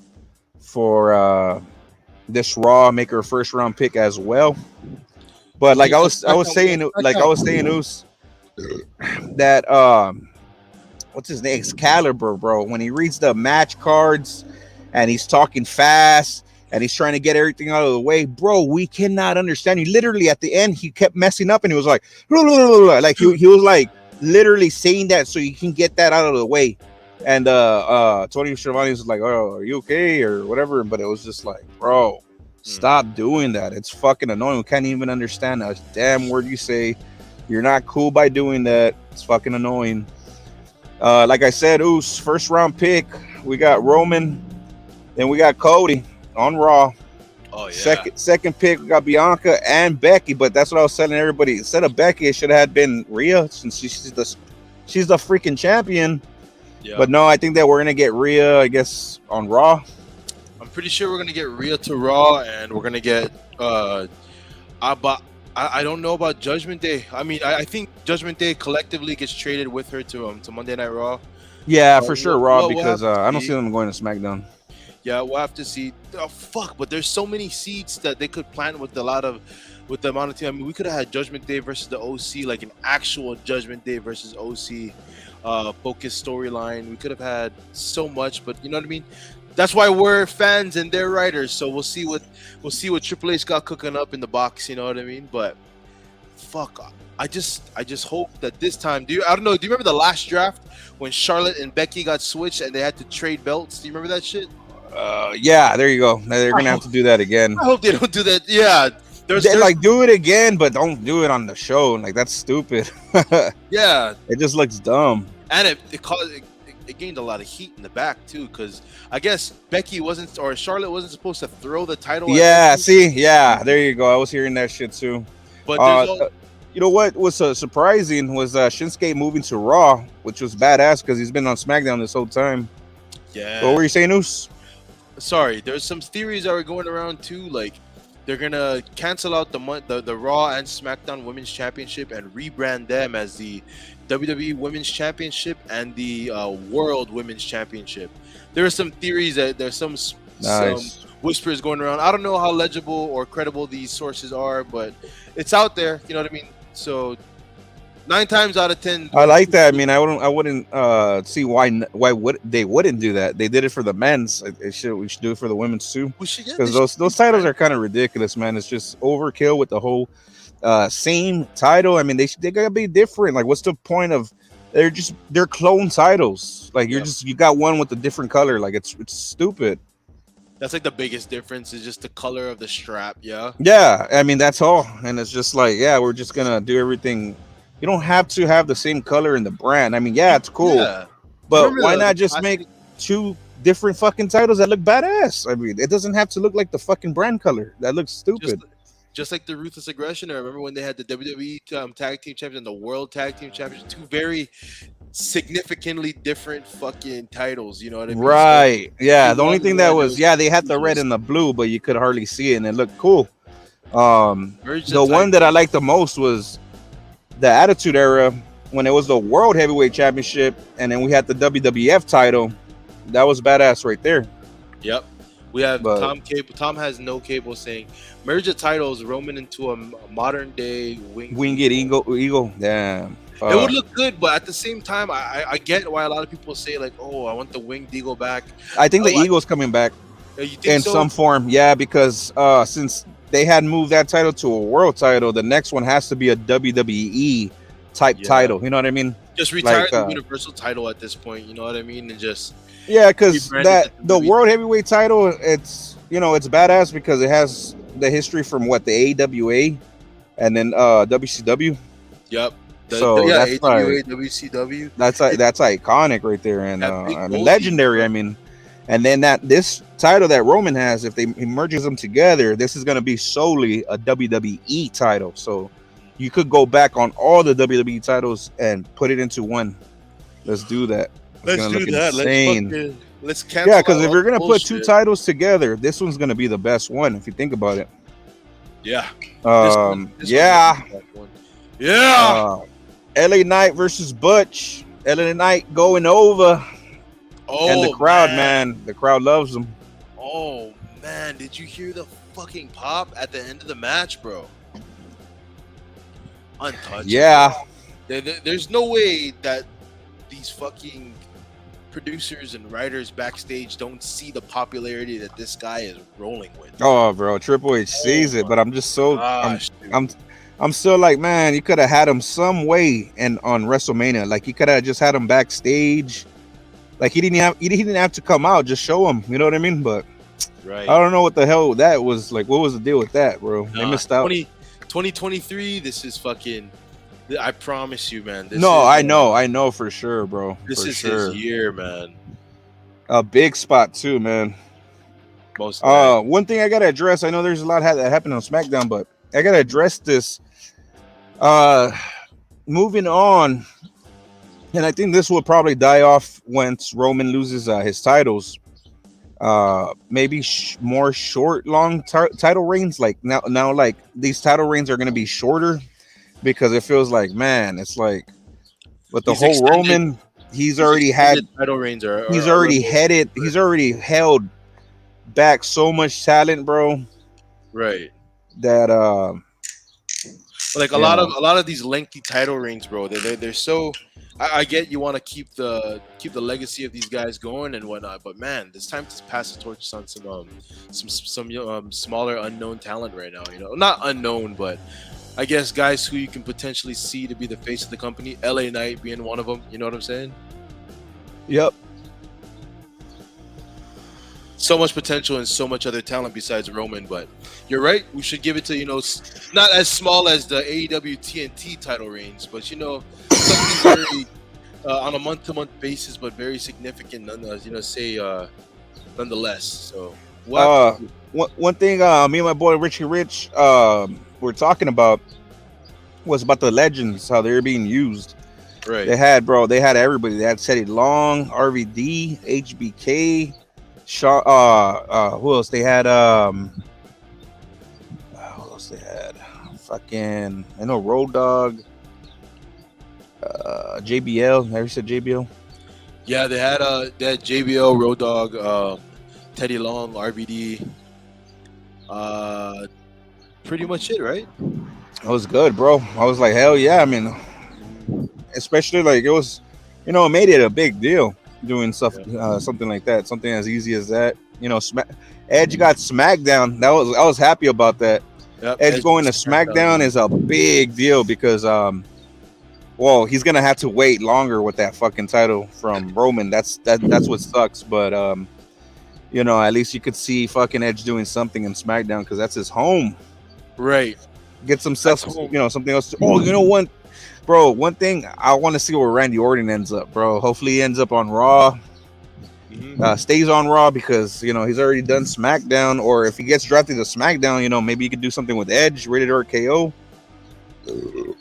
for this Raw, make her first round pick as well. But like I was saying, Us, that what's his name? Excalibur, bro. When he reads the match cards and he's talking fast and he's trying to get everything out of the way, bro, we cannot understand. He literally at the end he kept messing up and he was like, like he was like literally saying that so you can get that out of the way. And Tony Schiavone was like, "Oh, are you okay?" or whatever. But it was just like, bro, stop doing that. It's fucking annoying. We can't even understand a damn word you say. You're not cool by doing that. It's fucking annoying. Like I said, Us, first round pick. We got Roman, then we got Cody on Raw. Oh yeah. Second pick, we got Bianca and Becky. But that's what I was telling everybody. Instead of Becky, it should have been Rhea since she's the freaking champion. Yeah. But no, I think that we're gonna get Rhea, I guess, on Raw. I'm pretty sure we're gonna get Rhea to Raw, and we're gonna get. But I don't know about Judgment Day. I mean, I think Judgment Day collectively gets traded with her to Monday Night Raw. Yeah, for sure, Raw, because I don't see them going to SmackDown. Yeah, we'll have to see. Oh fuck! But there's so many seeds that they could plant with the amount of team. I mean, we could have had Judgment Day versus the OC, like an actual Judgment Day versus OC. Focus storyline. We could have had so much, but you know what I mean. That's why we're fans and they're writers. So we'll see what Triple H got cooking up in the box. You know what I mean. But fuck, I just hope that this time. I don't know. Do you remember the last draft when Charlotte and Becky got switched and they had to trade belts? Do you remember that shit? Yeah. There you go. They're gonna have to do that again. I hope they don't do that. Yeah. Like do it again, but don't do it on the show. Like that's stupid. Yeah. It just looks dumb. And it gained a lot of heat in the back too, because I guess Charlotte wasn't supposed to throw the title. Yeah, there you go. I was hearing that shit too. But you know what was surprising was Shinsuke moving to Raw, which was badass because he's been on SmackDown this whole time. Yeah. What were you saying, Us? Sorry, there's some theories that were going around too, like they're gonna cancel out the Raw and SmackDown Women's Championship and rebrand them as the WWE Women's Championship and the World Women's Championship. There are some theories that there's some whispers going around. I don't know how legible or credible these sources are, but it's out there. You know what I mean? So 9 times out of 10, I like that. I mean, I wouldn't see why they wouldn't do that. They did it for the men's. We should do it for the women's too. Because those titles are kind of ridiculous, man. It's just overkill with the whole same title. I mean, they gotta be different. Like, what's the point of? They're clone titles. Like you got one with a different color. Like it's stupid. That's like the biggest difference is just the color of the strap. Yeah. Yeah. I mean, that's all. And it's just like, we're just gonna do everything. You don't have to have the same color in the brand. I mean, it's cool, but why not just make 2 different fucking titles that look badass? I mean, it doesn't have to look like the fucking brand color. That looks stupid. Just like the Ruthless Aggression. I remember when they had the WWE Tag Team Championship and the World Tag Team Championship. 2 very significantly different fucking titles. You know what I mean? Right. So, the only thing that was, they had the red and the blue, but you could hardly see it, and it looked cool. The one that I liked the most was the Attitude Era when it was the World Heavyweight Championship, and then we had the WWF title. That was badass right there. Yep. We have Tom Cable. Tom has no cable saying merge the titles Roman into a modern day winged eagle. Damn. It would look good, but at the same time, I get why a lot of people say like, "Oh, I want the winged eagle back." I think the eagle's coming back in some form. Yeah, because since they had moved that title to a world title, the next one has to be a WWE type title. You know what I mean? Just retire the Universal title at this point. You know what I mean? And just Yeah, because the world heavyweight title, it's it's badass because it has the history from what the AWA and then WCW. Yep. That's AWA, like WCW. that's iconic right there, and I mean legendary. I mean, and then this title that Roman has, if he merges them together, this is going to be solely a WWE title. So you could go back on all the WWE titles and put it into one. Let's do that. Let's do that. Insane. Let's cancel. Yeah, because if you're gonna put two titles together, this one's gonna be the best one if you think about it. Yeah. Yeah. LA LA Knight versus Butch. LA Knight going over. Oh, and the crowd, man, the crowd loves him. Oh man, did you hear the fucking pop at the end of the match, bro? Untouchable. Yeah. There's no way that these fucking producers and writers backstage don't see the popularity that this guy is rolling with. Oh, bro, Triple H sees it, but I'm just so I'm still like, man, you could have had him some way on WrestleMania. Like, you could have just had him backstage. Like, he didn't have to come out, just show him. You know what I mean? But right. I don't know what the hell that was like. What was the deal with that, bro? They missed out. 2023. This is fucking. I promise you, man. I know for sure, bro. This is his year, man. A big spot too, man. One thing I gotta address. I know there's a lot that happened on SmackDown, but I gotta address this. Moving on, and I think this will probably die off once Roman loses his titles. Maybe more long title reigns. Like now, like these title reigns are gonna be shorter because it feels like, man, it's like with the whole Roman, he's already had title reigns. He's already held back so much talent, bro. Right. That like a lot of these lengthy title reigns, bro. They're so. I get you want to keep the legacy of these guys going and whatnot, but man, it's time to pass the torch on some smaller unknown talent right now. You know, not unknown, but I guess guys who you can potentially see to be the face of the company. LA Knight being one of them. You know what I'm saying? Yep. So much potential and so much other talent besides Roman, but you're right. We should give it to, not as small as the AEW TNT title reigns, but something very on a month-to-month basis, but very significant, nonetheless. So, one thing, me and my boy Richie Rich were talking about was about the legends, how they're being used. Right. They had everybody. They had Teddy Long, RVD, HBK. Who else they had? Who else they had? Fucking, I know Road Dogg, JBL. Never said JBL. Yeah, they had JBL, Road Dogg, Teddy Long, RVD. Pretty much it, right? That was good, bro. I was like, hell yeah. I mean, especially like it was, it made it a big deal. Doing stuff, something like that, something as easy as that. Edge got SmackDown. I was happy about that. Yep, Edge going to SmackDown is a big deal because he's gonna have to wait longer with that fucking title from Roman. That's what sucks. But at least you could see fucking Edge doing something in SmackDown because that's his home. Right. Get some stuff. Something else. One thing I want to see where Randy Orton ends up, bro. Hopefully he ends up on Raw. Stays on Raw because he's already done SmackDown. Or if he gets drafted to SmackDown, maybe he could do something with Edge, Rated RKO.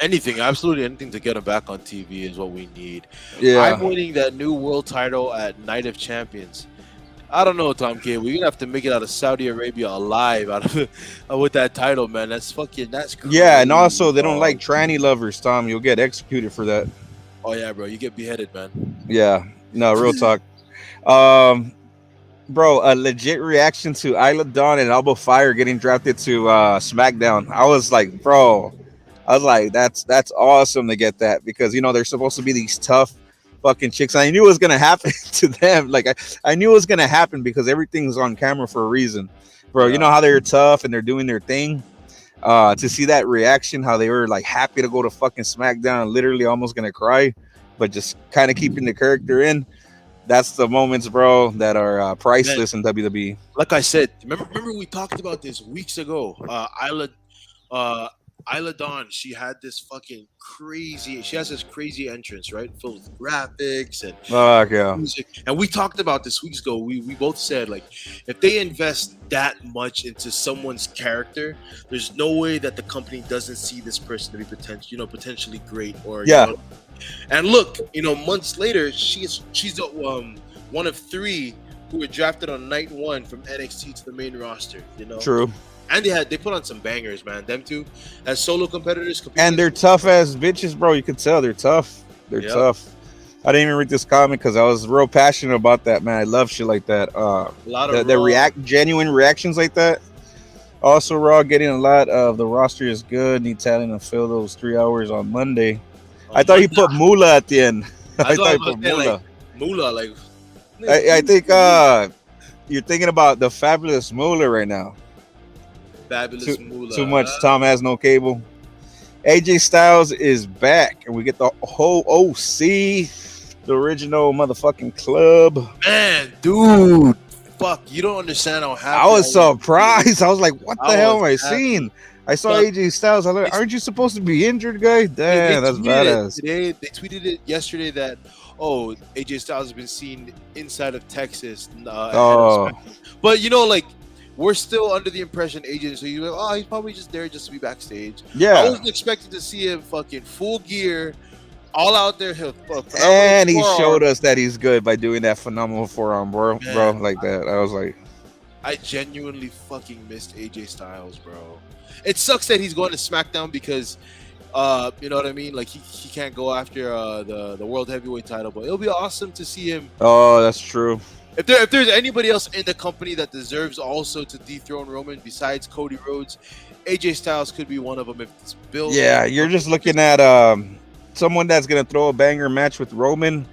Absolutely anything to get him back on TV is what we need. Yeah, I'm winning that new world title at Night of Champions. I don't know, Tom K. We're gonna have to make it out of Saudi Arabia alive with that title, man. That's crazy. Yeah, and also they don't like tranny lovers, Tom. You'll get executed for that. Oh yeah, bro. You get beheaded, man. Yeah. No, real talk. Bro, a legit reaction to Isla Dawn and Alba Fire getting drafted to SmackDown. I was like, that's awesome to get that because they're supposed to be these tough fucking chicks. I knew it was gonna happen to them. Like I knew it was gonna happen because everything's on camera for a reason, bro. You know how they're tough and they're doing their thing. To see that reaction, how they were like happy to go to fucking SmackDown, literally almost gonna cry, but just kind of keeping the character in. That's the moments, bro, that are Man, priceless in WWE. like I said, remember we talked about this weeks ago. Uh, Isla Dawn, she had this fucking crazy. She has this crazy entrance, right? Filled with graphics and Fuck yeah. music. And we talked about this weeks ago. We both said like, if they invest that much into someone's character, there's no way that the company doesn't see this person to be potentially great, or Yeah. And look, months later, she's one of three who were drafted on night one from NXT to the main roster. True. And they put on some bangers, man. Them two as solo competitors, And they're tough as bitches, bro. You can tell they're tough. They're tough. I didn't even read this comment because I was real passionate about that, man. I love shit like that. A lot of genuine reactions like that. Also, Raw getting a lot of the roster is good. Need talent to fill those 3 hours on Monday. I thought he put Moolah at the end. I thought he put Moolah. Moolah, I think you're thinking about the fabulous Moolah right now. Fabulous Moolah. Too much Tom has no cable. AJ Styles is back, and we get the whole OC, the original motherfucking club. Man, dude, fuck, you don't understand how happy I was surprised. I was like, what the hell am I seeing? I saw AJ Styles. I was like, aren't you supposed to be injured, guy? Damn, that's badass. They tweeted it yesterday that, AJ Styles has been seen inside of Texas. But, we're still under the impression AJ, so you're like, he's probably just there just to be backstage. Yeah. I wasn't expecting to see him fucking full gear, all out there. And he showed us that he's good by doing that phenomenal forearm, bro. Like that. I was like, I genuinely fucking missed AJ Styles, bro. It sucks that he's going to SmackDown because, you know what I mean? Like, he can't go after the World Heavyweight title, but it'll be awesome to see him. Oh, that's true. If there's anybody else in the company that deserves also to dethrone Roman besides Cody Rhodes, AJ Styles could be one of them if it's built. Yeah, you're just looking at someone that's going to throw a banger match with Roman,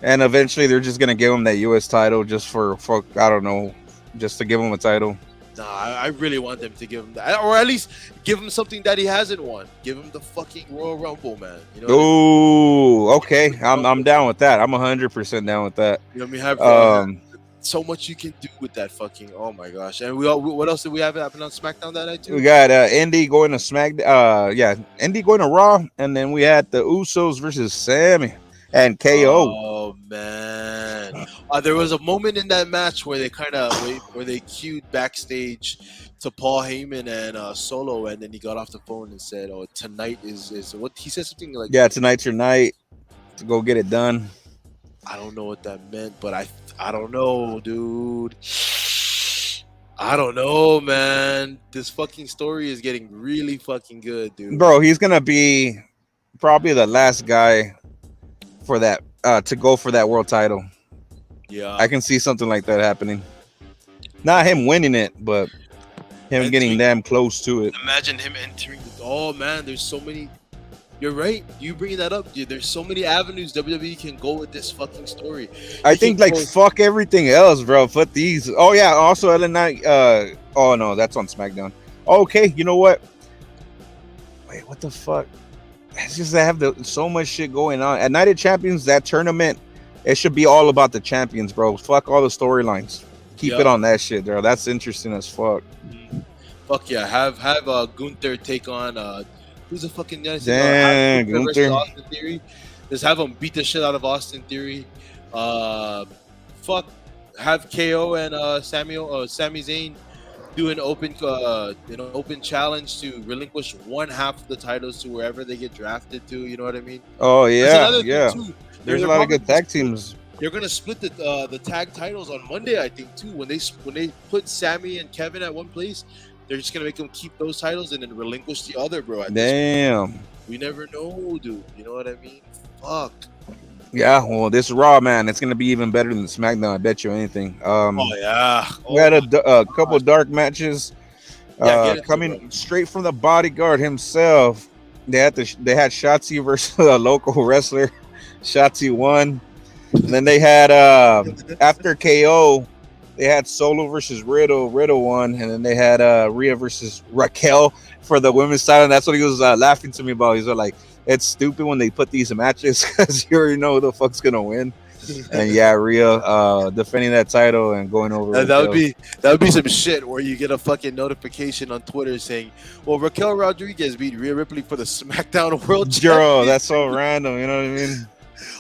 and eventually they're just going to give him that U.S. title just for I don't know, just to give him a title. Nah, I really want them to give him that, or at least give him something that he hasn't won. Give him the fucking Royal Rumble, man. Okay, I'm down with that. I'm 100% down with that. Have so much you can do with that fucking. Oh my gosh! And what else did we have happen on SmackDown that night too? We got Indy going to Indy going to Raw, and then we had the Usos versus Sammy and KO. Oh man, there was a moment in that match where they where they queued backstage to Paul Heyman and Solo, and then he got off the phone and said, "Oh, tonight is what he said something like." Yeah, tonight's your night to go get it done. I don't know what that meant, but I don't know, dude. I don't know, man. This fucking story is getting really fucking good, dude. Bro, he's gonna be probably the last guy for that to go for that world title. Yeah, I can see something like that happening. Not him winning it, but him getting damn close to it. Imagine him entering. Oh man, there's so many. You're right. You bringing that up, dude. There's so many avenues WWE can go with this fucking story. I think fuck everything else, bro. Put these. Oh yeah. Also, LA Knight. Oh no, that's on SmackDown. Okay, you know what? Wait, what the fuck? It's just I have so much shit going on at Night of Champions. That tournament, it should be all about the champions, bro. Fuck all the storylines. Keep it on that shit, bro. That's interesting as fuck. Fuck yeah. Have Gunther take on who's the fucking guy? Damn, Gunther. Austin Theory. Just have him beat the shit out of Austin Theory. Fuck. Have KO and Sami Zayn do an open challenge to relinquish one half of the titles to wherever they get drafted to. You know what I mean? Oh yeah, yeah. There's a lot of good tag teams. They're gonna split the tag titles on Monday, I think, too. When they put Sammy and Kevin at one place, they're just gonna make them keep those titles and then relinquish the other, bro. Damn. We never know, dude. You know what I mean? Fuck. Yeah, well, this Raw, man, it's gonna be even better than SmackDown. I bet you anything. Oh yeah. We had a couple dark matches. Coming straight from the Bodyguard himself. They had Shotzi versus a local wrestler. Shotzi won. And then they had after KO, they had Solo versus Riddle. Riddle won, and then they had Rhea versus Raquel for the women's title. And that's what he was laughing to me about. He's like, it's stupid when they put these matches because you already know who the fuck's gonna win. And yeah, Rhea defending that title and going over Raquel. That would be some shit where you get a fucking notification on Twitter saying, "Well, Raquel Rodriguez beat Rhea Ripley for the SmackDown World Girl, Championship." that's so random. You know what I mean?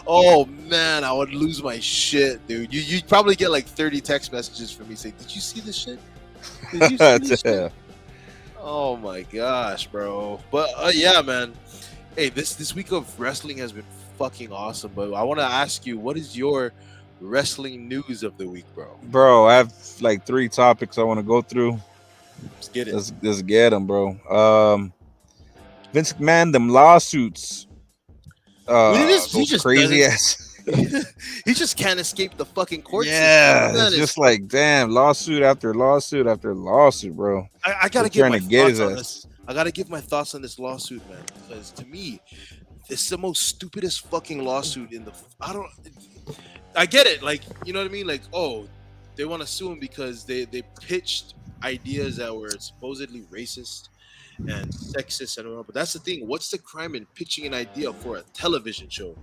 Oh man, I would lose my shit, dude. You'd probably get like 30 text messages from me saying, "Did you see this shit? Did you see this shit?" Oh my gosh, bro. But yeah, man. Hey, this week of wrestling has been fucking awesome. But I want to ask you, what is your wrestling news of the week, bro? Bro, I have like 3 topics I want to go through. Let's get it. Let's get them, bro. Vince McMahon, them lawsuits. He just crazy ass. He just can't escape the fucking court system. Yeah, it's just like damn, lawsuit after lawsuit after lawsuit, bro. I gotta give my thoughts on this. I gotta give my thoughts on this lawsuit, man, because to me, it's the most stupidest fucking lawsuit in the. I get it, like, you know what I mean, like, oh, they want to sue him because they pitched ideas that were supposedly racist and sexist and all, but that's the thing. What's the crime in pitching an idea for a television show?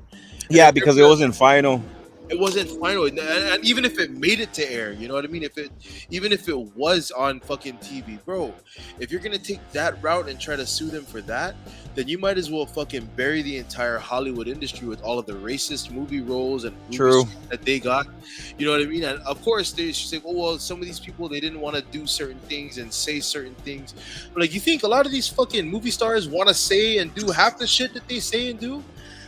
Yeah, because it wasn't final. It wasn't final, and even if it made it to air, you know what I mean. Even if it was on fucking TV, bro, if you're gonna take that route and try to sue them for that, then you might as well fucking bury the entire Hollywood industry with all of the racist movie roles and movies that they got. You know what I mean? And of course, they should say, "Oh well, some of these people they didn't want to do certain things and say certain things." But like, you think a lot of these fucking movie stars want to say and do half the shit that they say and do?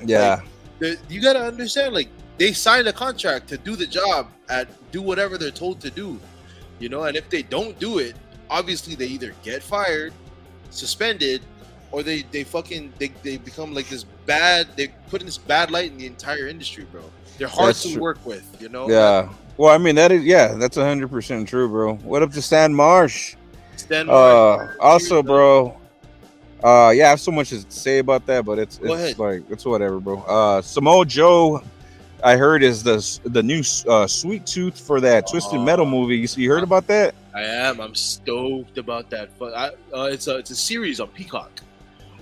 Yeah, like, you gotta understand, like. They signed a contract to do the job do whatever they're told to do, you know. And if they don't do it, obviously they either get fired, suspended, or they become like this bad. They put in this bad light in the entire industry, bro. They're hard to work with, you know. Yeah. Well, I mean that's 100% true, bro. What up to Stan Marsh? Also, bro. I have so much to say about that, but it's like it's whatever, bro. Samoa Joe. I heard is the new Sweet Tooth for that Twisted Metal movie. You heard about that? I am. I'm stoked about that. It's a series on Peacock,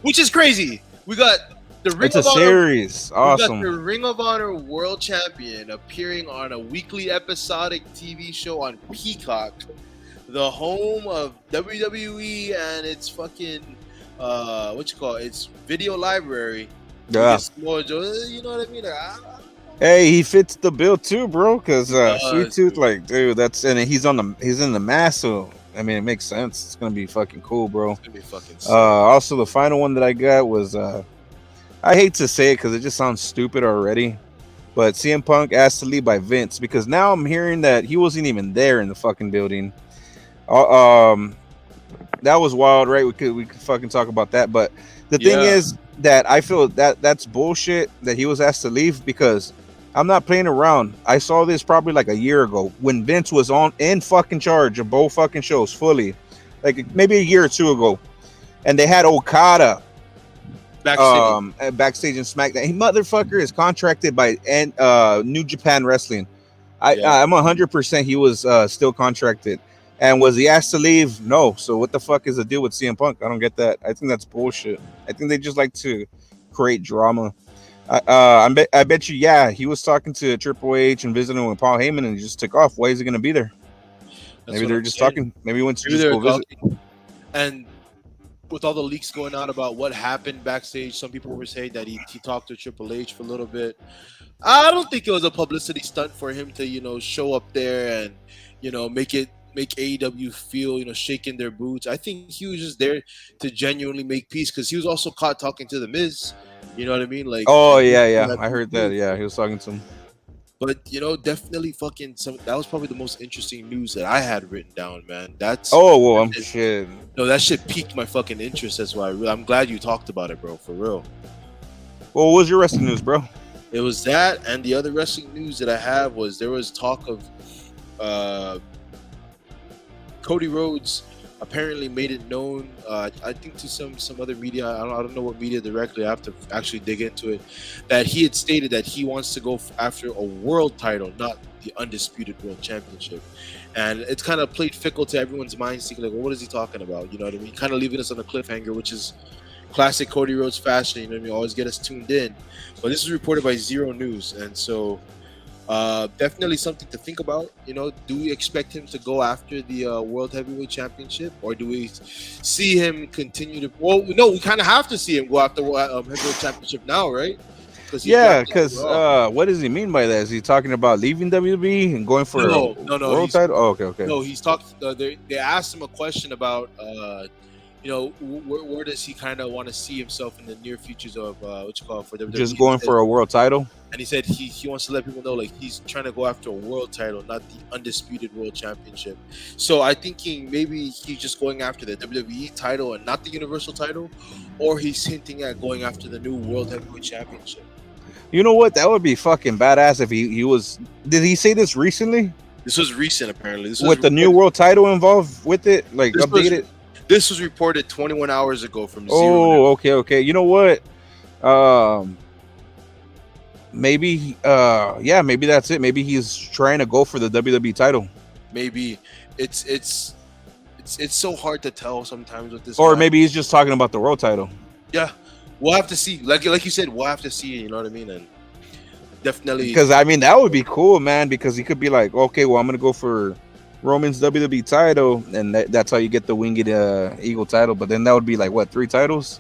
which is crazy. We got the Ring of Honor series. Awesome. We got the Ring of Honor World Champion appearing on a weekly episodic TV show on Peacock, the home of WWE and its fucking its video library. Yeah. You know what I mean? Hey, he fits the bill too, bro. Because Sweet Tooth, like, dude, he's in the mask, so I mean, it makes sense. It's gonna be fucking cool, bro. It's gonna be fucking sick. Also, the final one that I got was I hate to say it because it just sounds stupid already, but CM Punk asked to leave by Vince because now I'm hearing that he wasn't even there in the fucking building. That was wild, right? We could fucking talk about that, but the thing is that I feel that that's bullshit that he was asked to leave because. I'm not playing around. I saw this probably like a year ago when Vince was in fucking charge of both fucking shows fully, like maybe a year or two ago, and they had Okada backstage in SmackDown. He motherfucker is contracted by New Japan Wrestling. I'm 100% he was still contracted. And was he asked to leave? No. So what the fuck is the deal with CM Punk? I don't get that. I think that's bullshit. I think they just like to create drama. I bet you, he was talking to Triple H and visiting with Paul Heyman and he just took off. Why is he going to be there? Maybe they're just talking. Maybe he went to just go visit. And with all the leaks going on about what happened backstage, some people were saying that he talked to Triple H for a little bit. I don't think it was a publicity stunt for him to, show up there and, make AEW feel, shaking their boots. I think he was just there to genuinely make peace because he was also caught talking to The Miz. You know what I mean? Like, I heard that. Yeah, he was talking to him. But definitely fucking that was probably the most interesting news that I had written down, man. Shit. No, that shit piqued my fucking interest. That's why I'm glad you talked about it, bro. For real. Well, what was your wrestling news, bro? It was that, and the other wrestling news that I have was there was talk of Cody Rhodes apparently made it known, I think to some other media, I don't know what media directly, I have to actually dig into it, that he had stated that he wants to go after a world title, not the undisputed world championship. And it's kind of played fickle to everyone's minds, thinking like, well, what is he talking about? You know what I mean? Kind of leaving us on a cliffhanger, which is classic Cody Rhodes fashion, you know what I mean? Always get us tuned in. But this was reported by Zero News, and so Definitely something to think about. Do we expect him to go after the World Heavyweight Championship, or do we see him continue to? Well, no, we kind of have to see him go after Heavyweight Championship now, right? Because he's Yeah, wrapped up with because Raw. what does he mean by that? Is he talking about leaving WWE and going for a No, no, no. world title? Oh, okay, okay. No, he's talking. They asked him a question about, where does he kind of want to see himself in the near futures of what you call for WWE? Just going for a world title. And he said he wants to let people know, like, he's trying to go after a world title, not the undisputed world championship. So I thinking maybe he's just going after the WWE title and not the Universal title, or he's hinting at going after the new World Heavyweight Championship. You know what? That would be fucking badass if he was. Did he say this recently? This was recent, apparently. With the new world title involved with it, like updated. This was reported 21 hours ago from Zero. Oh, okay. You know what? Maybe maybe that's it. Maybe he's trying to go for the WWE title. Maybe it's so hard to tell sometimes with this. Or guy. maybe he's just talking about the world title. Yeah, we'll have to see. Like you said, we'll have to see. You know what I mean? And definitely, because I mean that would be cool, man. Because he could be like, okay, well, I'm gonna go for Roman's WWE title, and that's how you get the Winged Eagle title. But then that would be like what, 3 titles?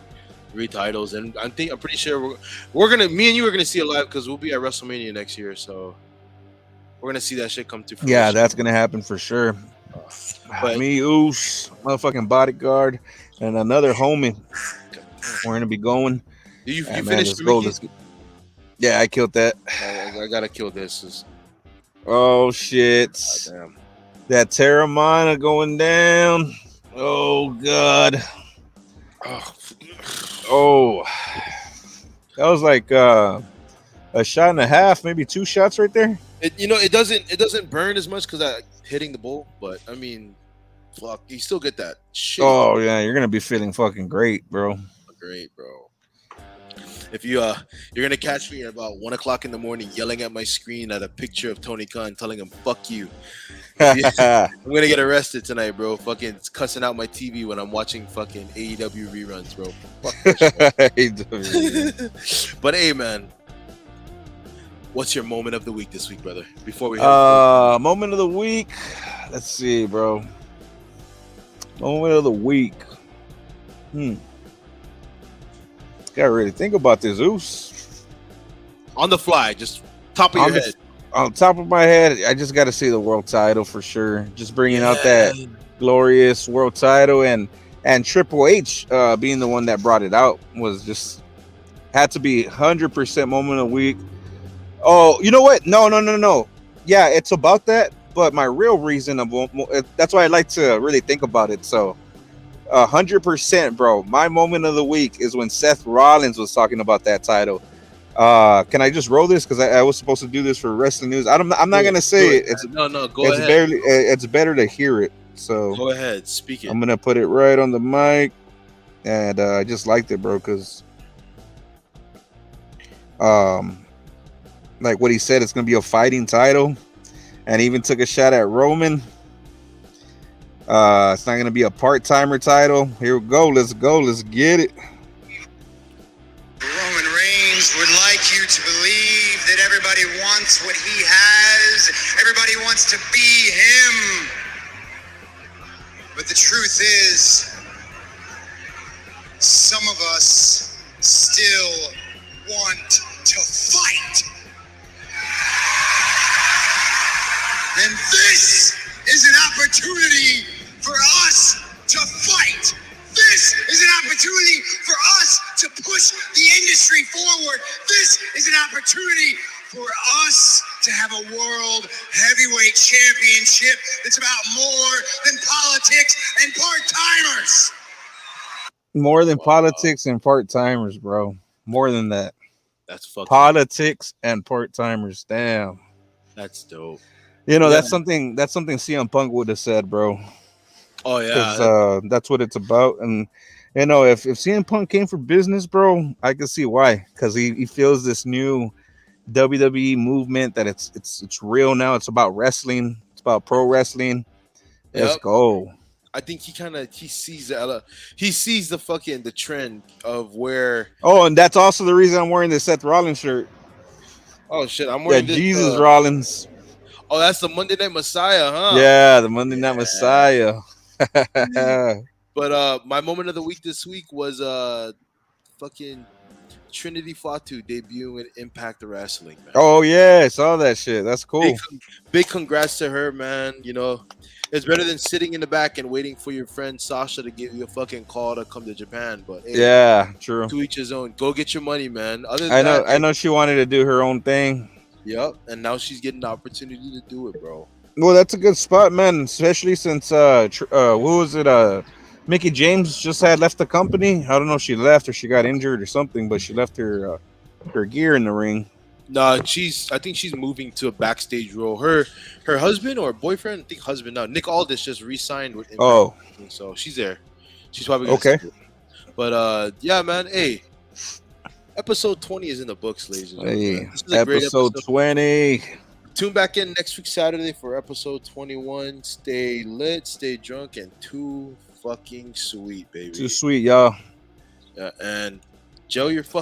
3 titles, and I'm pretty sure we're gonna. Me and you are gonna see it live because we'll be at WrestleMania next year, so we're gonna see that shit come to fruition. Yeah, that's gonna happen for sure. But me, Oos, motherfucking bodyguard, and another homie. We're gonna be going. You finished the Mickey? Yeah, I killed that. I gotta kill this. Oh shit! God, damn. That Terramana going down. Oh god. Oh, that was like a shot and a half, maybe 2 shots right there. It doesn't burn as much because I hitting the bull, but I mean, fuck, you still get that shit. Oh yeah, you're gonna be feeling fucking great, bro. Great, bro. If you're gonna catch me at about 1 o'clock in the morning yelling at my screen at a picture of Tony Khan, telling him "fuck you." I'm gonna get arrested tonight, bro. Fucking cussing out my TV when I'm watching fucking AEW reruns, bro. Fuck that shit. But hey, man, what's your moment of the week this week, brother? Before we moment of the week. Let's see, bro. Moment of the week. Gotta really think about this, Oos. On the fly, just top of your head. On top of my head, I just got to see the world title for sure. Just bringing out that glorious world title, and Triple H being the one that brought it out was just had to be 100% moment of the week. Oh, you know what? No. Yeah, it's about that, but my real reason that's why I like to really think about it. So 100%, bro. My moment of the week is when Seth Rollins was talking about that title. Can I just roll this because I was supposed to do this for wrestling news? I'm not gonna say it. It's go it's ahead. It's better to hear it. So go ahead, speak it. I'm gonna put it right on the mic, and I just liked it, bro, because like what he said, it's gonna be a fighting title, and he even took a shot at Roman. It's not gonna be a part-timer title. Here we go. Let's get it. Roman Reigns would like you to believe that everybody wants what he has. Everybody wants to be him. But the truth is, some of us still want to fight. And this is an opportunity for us to fight. This is an opportunity for us to push the industry forward. This is an opportunity for us to have a world heavyweight championship that's about more than politics and part-timers. More than politics and part-timers, bro. More than that. That's fucking politics and part-timers. Damn. That's dope. That's something CM Punk would have said, bro. Oh yeah, because that's what it's about. And if CM Punk came for business, bro, I can see why. Because he feels this new WWE movement that it's real now. It's about wrestling. It's about pro wrestling. Let's go. I think he sees the fucking the trend of where. Oh, and that's also the reason I'm wearing this Seth Rollins shirt. Oh shit, I'm Yeah, wearing this. Jesus Rollins. Oh, that's the Monday Night Messiah, huh? Yeah, the Monday Night Messiah. But my moment of the week this week was fucking Trinity Fatu debuting in Impact Wrestling, man. Oh yeah, I saw that shit. That's cool. Big congrats to her, man. You know, it's better than sitting in the back and waiting for your friend Sasha to give you a fucking call to come to Japan. But hey, yeah, true. to each his own. Go get your money, man. Other than I know she wanted to do her own thing. Yep, and now she's getting the opportunity to do it, bro. Well, that's a good spot, man. Especially since what was it? Mickey James just had left the company. I don't know if she left or she got injured or something, but she left her gear in the ring. Nah, I think she's moving to a backstage role. Her husband or boyfriend, I think husband now, Nick Aldis just re-signed with Impact. Oh, so she's there. She's probably gonna okay. But yeah, man. Hey, episode 20 is in the books, ladies and gentlemen. Hey, This is a great episode 20. Tune back in next week Saturday for episode 21. Stay lit, stay drunk, and too fucking sweet, baby. Too sweet, y'all. Yeah, and Joe, you're fucking